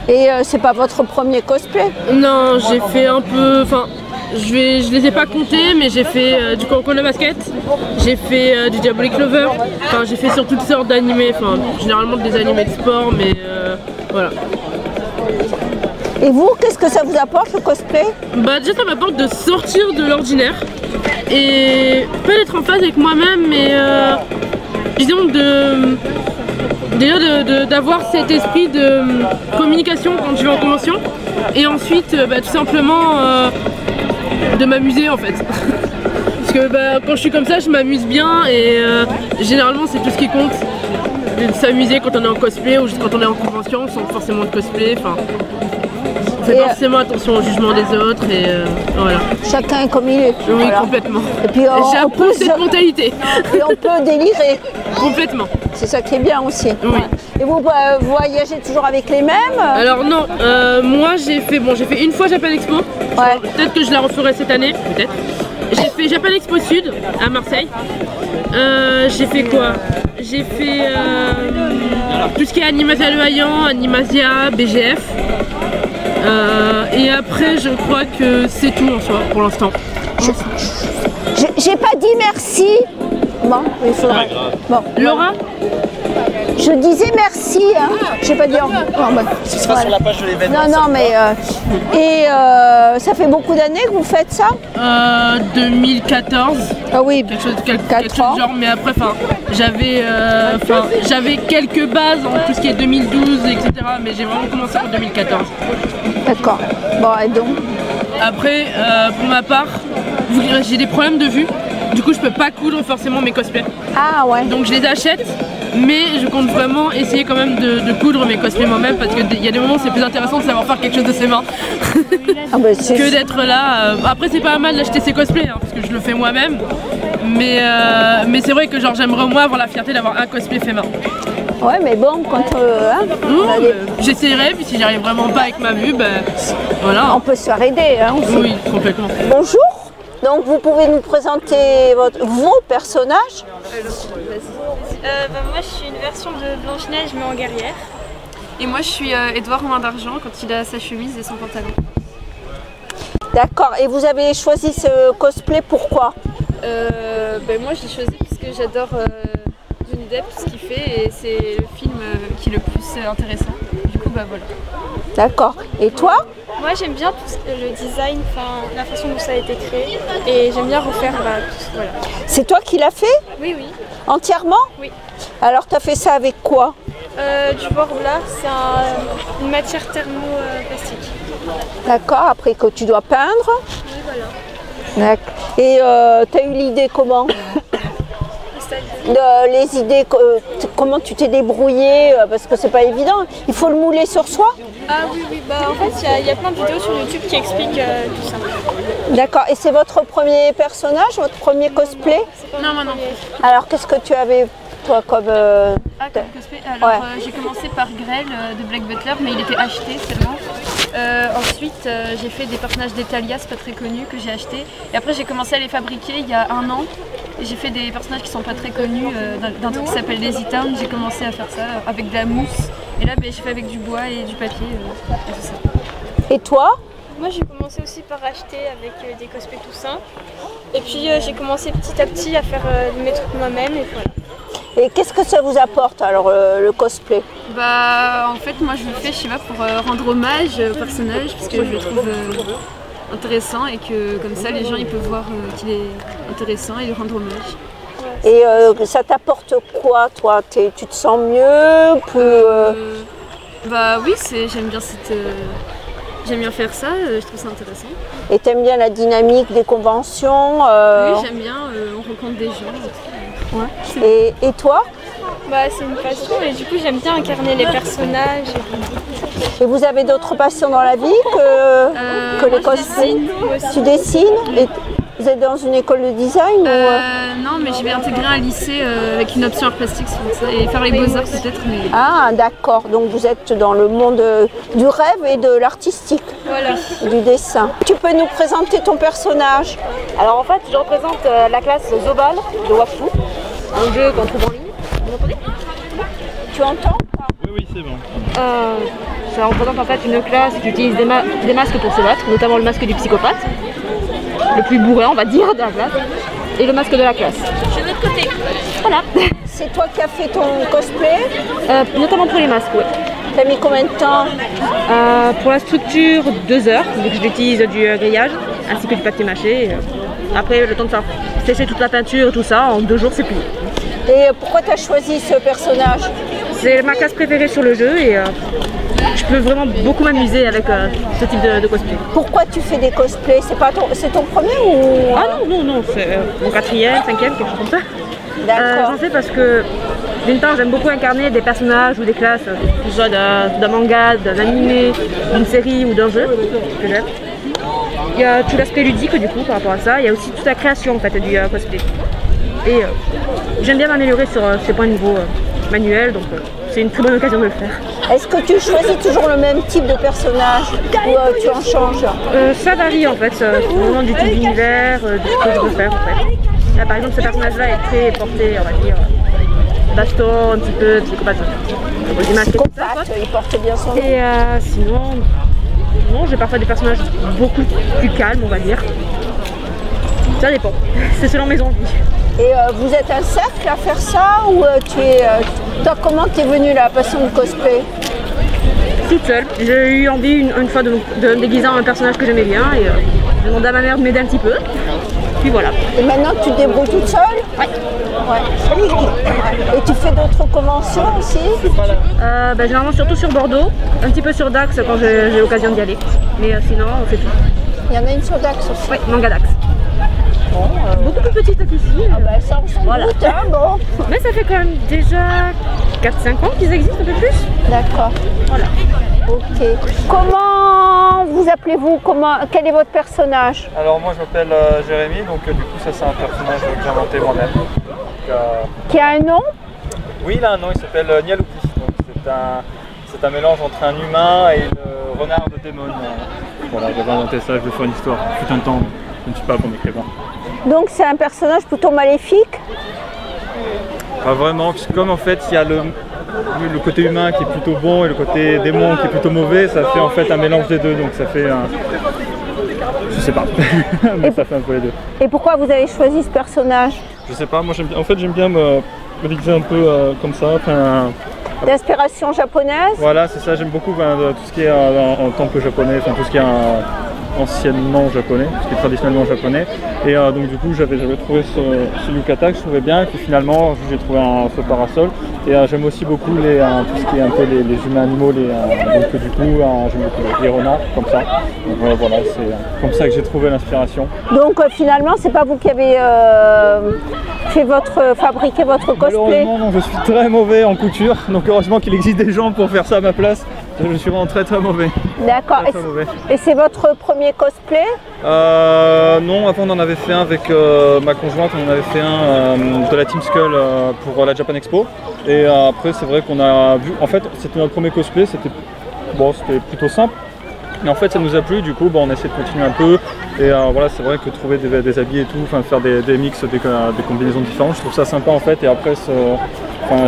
Et c'est pas votre premier cosplay? Non, j'ai fait un peu... Enfin, je les ai pas comptés, mais j'ai fait du Kuroko no Basket, j'ai fait du Diabolic Lover, enfin j'ai fait sur toutes sortes d'animés, enfin généralement des animés de sport, mais voilà. Et vous, qu'est-ce que ça vous apporte le cosplay? Déjà ça m'apporte de sortir de l'ordinaire et pas d'être en phase avec moi-même, mais disons d'avoir cet esprit de communication quand je vais en convention, et ensuite tout simplement de m'amuser en fait. Parce que quand je suis comme ça, je m'amuse bien, et généralement c'est tout ce qui compte, de s'amuser quand on est en cosplay ou juste quand on est en convention sans forcément de cosplay. Enfin, fais pas forcément attention au jugement des autres et voilà. Chacun est comme il est. Oui, voilà. complètement. Et puis j'approuve cette mentalité. Et on peut délirer. Complètement. C'est ça qui est bien aussi. Oui. Ouais. Et vous voyagez toujours avec les mêmes? Alors non, moi j'ai fait une fois Japan Expo. Ouais. Peut-être que je la referai cette année, peut-être. J'ai fait Japan Expo Sud à Marseille. J'ai fait quoi? J'ai fait tout ce qui est Animasia Le Haillan, Animasia, BGF. Et après, je crois que c'est tout en soi pour l'instant. J'ai pas dit merci. Bon, il faudra. Bon, Laura? Je disais merci, hein. J'ai pas dit au revoir. Ce sera sur la page de l'événement. Non, non, mais ça fait beaucoup d'années que vous faites ça? 2014. Ah oui, quelque chose genre, mais après, j'avais quelques bases en tout ce qui est 2012, etc. Mais j'ai vraiment commencé en 2014. D'accord. Bon, et donc? Après, pour ma part, j'ai des problèmes de vue. Du coup, je peux pas coudre forcément mes cosplays. Ah ouais. Donc je les achète, mais je compte vraiment essayer quand même de coudre mes cosplays moi-même parce qu'il y a des moments où c'est plus intéressant de savoir faire quelque chose de ses mains que d'être là. Après, c'est pas mal d'acheter ses cosplays hein, parce que je le fais moi-même, mais c'est vrai que genre j'aimerais moi avoir la fierté d'avoir un cosplay fait main. Ouais, mais bon, quand j'essaierai, puis si j'arrive vraiment pas avec ma vue, ben voilà. On peut se faire aider. Hein, oui, complètement. Bonjour. Donc vous pouvez nous présenter vos personnages? Moi je suis une version de Blanche-Neige mais en guerrière. Et moi je suis Édouard Romain d'Argent quand il a sa chemise et son pantalon. D'accord, et vous avez choisi ce cosplay pourquoi? Moi j'ai choisi parce que j'adore Johnny Depp, tout ce qu'il fait et c'est le film qui est le plus intéressant. Du coup voilà. D'accord, et toi? Moi j'aime bien le design, la façon dont ça a été créé et j'aime bien refaire voilà. C'est toi qui l'as fait? Oui, oui. Entièrement? Oui. Alors tu as fait ça avec quoi? Du Borbla, c'est une matière thermoplastique. D'accord, après que tu dois peindre? Oui, voilà. D'accord. Et tu as eu l'idée comment? Les idées, comment tu t'es débrouillée, parce que c'est pas évident, il faut le mouler sur soi? Ah oui, en fait il y a plein de vidéos sur YouTube qui expliquent tout ça. D'accord, et c'est votre premier personnage, votre premier cosplay? Non. Alors qu'est-ce que tu avais toi comme... comme cosplay, alors j'ai commencé par Grell de Black Butler, mais il était acheté seulement. Ensuite j'ai fait des personnages d'Etalia, c'est pas très connu, que j'ai acheté. Et après j'ai commencé à les fabriquer il y a 1 an. Et j'ai fait des personnages qui sont pas très connus d'un truc qui s'appelle Lazy Town. J'ai commencé à faire ça avec de la mousse. Et là j'ai fait avec du bois et du papier et tout ça. Et toi? Moi j'ai commencé aussi par acheter avec des cosplays tout simples. Et puis j'ai commencé petit à petit à faire mes trucs moi-même et voilà. Et qu'est-ce que ça vous apporte alors le cosplay? En fait moi je le fais, je sais pas, pour rendre hommage au personnage parce que je le trouve intéressant et que comme ça les gens ils peuvent voir qu'il est intéressant et lui rendre hommage. Et ça t'apporte quoi toi? Tu te sens mieux? Oui, j'aime bien faire ça, je trouve ça intéressant. Et t'aimes bien la dynamique des conventions? Oui, j'aime bien, on rencontre des gens. Ouais. Et toi? C'est une passion et du coup j'aime bien incarner les personnages. Et vous avez d'autres passions dans la vie que les cosplays? Tu dessines? Et vous êtes dans une école de design Non, mais je vais intégrer un lycée avec une option art plastique et faire les beaux-arts peut-être. Mais... Ah d'accord, donc vous êtes dans le monde du rêve et de l'artistique, voilà. Du dessin. Tu peux nous présenter ton personnage? Alors en fait, je représente la classe Zobal de Wafu, un jeu qu'on trouve en ligne. Vous m'entendez? Tu entends? Oui, c'est bon. Ça représente en fait une classe qui utilise des masques pour se battre, notamment le masque du psychopathe, le plus bourré on va dire de la classe, et le masque de la classe. Je suis de l'autre côté. Voilà. C'est toi qui as fait ton cosplay? Notamment pour les masques, oui. T'as mis combien de temps? Pour la structure, 2 heures, vu que j'utilise du grillage, ainsi que du papier mâché. Après, le temps de faire sécher toute la peinture, tout ça, en 2 jours c'est plié. Et pourquoi tu as choisi ce personnage? C'est ma classe préférée sur le jeu et je peux vraiment beaucoup m'amuser avec ce type de cosplay. Pourquoi tu fais des cosplays? C'est ton premier ou... Ah non, c'est mon 4e, 5e, quelque chose comme ça. D'accord. J'en fais parce que D'une part, j'aime beaucoup incarner des personnages ou des classes, que ce soit d'un manga, d'un animé, d'une série ou d'un jeu que j'aime. Il y a tout l'aspect ludique du coup par rapport à ça, il y a aussi toute la création en fait du cosplay. Et j'aime bien m'améliorer sur ces points de niveau manuels, donc c'est une très bonne occasion de le faire. Est-ce que tu choisis toujours le même type de personnage ou tu en changes? Ça varie en fait, vraiment du type d'univers, de ce que je veux faire en fait. Là, par exemple, ce personnage-là est très porté, on va dire, baston, un petit peu psychopathe. Psychopathe, il porte bien son nom. Et sinon, j'ai parfois des personnages beaucoup plus calmes, on va dire. Ça dépend, c'est selon mes envies. Et vous êtes un cercle à faire ça ou toi, comment t'es venue la passion du cosplay? Toute seule. J'ai eu envie une fois de me déguiser en un personnage que j'aimais bien et j'ai demandé à ma mère de m'aider un petit peu. Puis voilà. Et maintenant tu te débrouilles toute seule? Ouais. Et tu fais d'autres conventions aussi? Généralement surtout sur Bordeaux, un petit peu sur Dax quand j'ai l'occasion d'y aller. Mais sinon on fait tout. Il y en a une sur Dax aussi? Oui, Manga Dax. Beaucoup plus petite qu'ici. Ça ressemble doute, hein, bon. Mais ça fait quand même déjà 4-5 ans qu'ils existent, un peu plus. D'accord. Voilà. Ok. Comment vous appelez-vous? Quel est votre personnage? Alors moi je m'appelle Jérémy, donc du coup ça c'est un personnage que j'ai inventé moi-même. Qui a un nom? Oui, il a un nom, il s'appelle Nialoupi. C'est un mélange entre un humain et une renard de démon. Voilà, j'avais inventé ça, je vais faire une histoire. Fut un temps, je ne suis pas bon écrivain. Donc c'est un personnage plutôt maléfique? Pas vraiment, puisque comme en fait il y a le côté humain qui est plutôt bon et le côté démon qui est plutôt mauvais, ça fait en fait un mélange des deux, donc ça fait un... Je sais pas, mais ça fait un peu les deux. Et pourquoi vous avez choisi ce personnage? Je sais pas, moi j'aime bien me déguiser un peu comme ça. D'inspiration japonaise? Voilà, c'est ça, j'aime beaucoup tout ce qui est en temple japonais, tout ce qui est anciennement japonais, ce qui est traditionnellement japonais. Et donc du coup j'avais trouvé ce yukata que je trouvais bien, et puis finalement j'ai trouvé ce parasol. Et j'aime aussi beaucoup tout ce qui est un peu les humains animaux, donc du coup j'aime beaucoup les renards comme ça. Donc voilà, c'est comme ça que j'ai trouvé l'inspiration. Donc finalement c'est pas vous qui avez fabriqué votre cosplay? Malheureusement non, je suis très mauvais en couture, donc heureusement qu'il existe des gens pour faire ça à ma place. Je suis vraiment très mauvais. D'accord. Et c'est votre premier cosplay? Non, avant on en avait fait un avec ma conjointe, on en avait fait un de la Team Skull pour la Japan Expo. Et après c'est vrai qu'on a vu, en fait c'était notre premier cosplay, c'était plutôt simple. Mais en fait ça nous a plu, du coup on a essayé de continuer un peu. Et voilà, c'est vrai que trouver des habits et tout, faire des mix, des combinaisons différentes, je trouve ça sympa en fait. Et après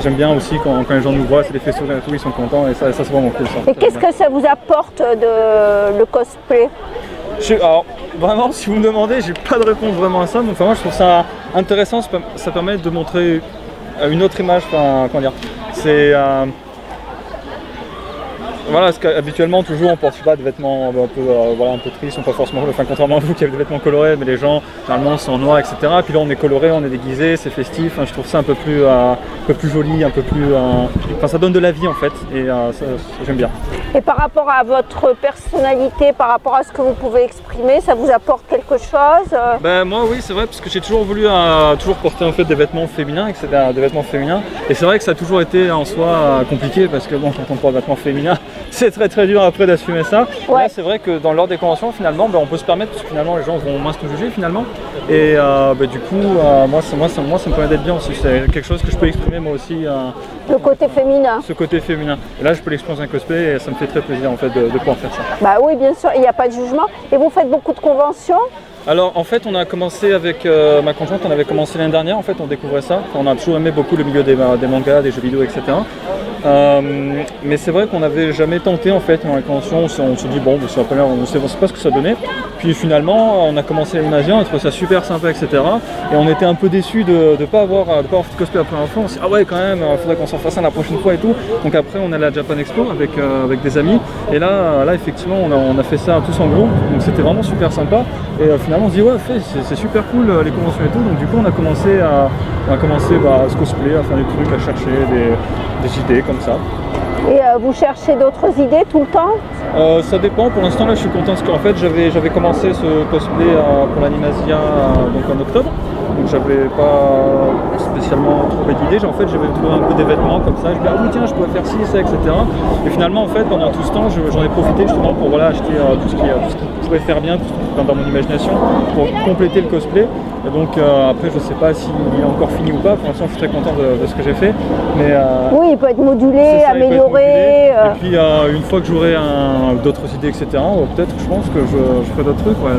j'aime bien aussi quand les gens nous voient, c'est des faisceaux et tout, ils sont contents et ça c'est vraiment cool ça. Et qu'est-ce que ça vous apporte le cosplay? Alors vraiment si vous me demandez, j'ai pas de réponse vraiment à ça, mais moi je trouve ça intéressant, ça permet de montrer une autre image, comment dire, c'est... Voilà, parce qu'habituellement toujours on porte pas de vêtements un peu tristes, pas forcément, contrairement à vous qui avez des vêtements colorés, mais les gens généralement sont en noir, etc. Puis là on est coloré, on est déguisé, c'est festif, je trouve ça un peu plus joli, un peu plus... ça donne de la vie en fait, et ça, j'aime bien. Et par rapport à votre personnalité, par rapport à ce que vous pouvez exprimer, ça vous apporte quelque chose? Moi oui, c'est vrai, parce que j'ai toujours voulu porter en fait des vêtements féminins, etc. Des vêtements féminins. Et c'est vrai que ça a toujours été en soi compliqué, parce que bon, quand on porte des vêtements féminins, c'est très dur après d'assumer ça. Ouais. Là c'est vrai que lors des conventions finalement on peut se permettre, parce que finalement les gens vont moins se juger finalement. Et du coup moi ça me permet d'être bien aussi, c'est quelque chose que je peux exprimer moi aussi. Le côté féminin. Ce côté féminin. Et là je peux l'exprimer dans un cosplay et ça me fait très plaisir en fait de pouvoir faire ça. Bah oui bien sûr, il n'y a pas de jugement. Et vous faites beaucoup de conventions? Alors en fait on a commencé avec ma conjointe, on avait commencé l'année dernière, en fait on découvrait ça. On a toujours aimé beaucoup le milieu des mangas, des jeux vidéo, etc. Mais c'est vrai qu'on n'avait jamais tenté en fait dans la convention, on se dit bon ça va pas l'air, on ne sait pas ce que ça donnait. Puis finalement on a commencé l'animation, on a trouvé ça super sympa, etc. Et on était un peu déçus de ne pas avoir fait de cosplay la première fois. On s'est dit ah ouais quand même, il faudrait qu'on s'en fasse un la prochaine fois et tout. Donc après on est allé à la Japan Expo avec des amis. Et là effectivement on a fait ça tous en groupe, donc c'était vraiment super sympa. Et finalement on se dit ouais c'est super cool les conventions et tout. Donc du coup on a commencé à se cosplayer, à faire des trucs, à chercher des idées comme ça. Et vous cherchez d'autres idées tout le temps? Ça dépend, pour l'instant là je suis content parce qu'en fait j'avais commencé ce cosplay pour l'Animasia donc en octobre. Donc j'avais pas... spécialement trouvé d'idées. En fait, j'avais trouvé un peu des vêtements comme ça. Je me dis, ah oui, tiens, je pourrais faire ci, ça, etc. Et finalement, en fait, pendant tout ce temps, j'en ai profité justement pour voilà, acheter tout ce qui pouvait faire bien, tout ce qui dans mon imagination, pour compléter le cosplay. Et donc après, je sais pas s'il est encore fini ou pas. Pour l'instant, je suis très content de ce que j'ai fait. Mais, oui, il peut être modulé, amélioré. Et puis une fois que j'aurai d'autres idées, etc., peut-être, je pense que je ferai d'autres trucs. Ouais.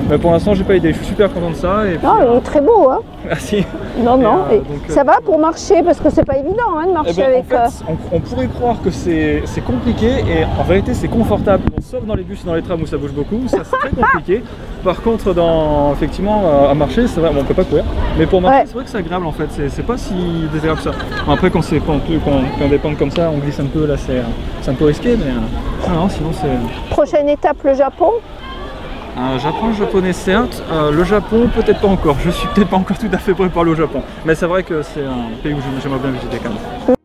Mais pour l'instant, j'ai pas idée. Je suis super content de ça. Et puis, non, il est très beau. Hein. Merci. Non, non. Ça va pour marcher, parce que c'est pas évident hein, de marcher avec. En fait, on pourrait croire que c'est compliqué, et en vérité, c'est confortable. Sauf dans les bus et dans les trams où ça bouge beaucoup, ça c'est très compliqué. Par contre, effectivement, à marcher, c'est vrai, on peut pas courir. Mais pour marcher, c'est vrai que c'est agréable en fait. C'est pas si désagréable que ça. Après, quand c'est penteux, quand on dépend comme ça, on glisse un peu. Là, c'est un peu risqué, mais non, sinon c'est. Prochaine étape, le Japon. Japon, japonais certes, le Japon peut-être pas encore, je suis peut-être pas encore tout à fait préparé au Japon, mais c'est vrai que c'est un pays où j'aimerais bien visiter quand même.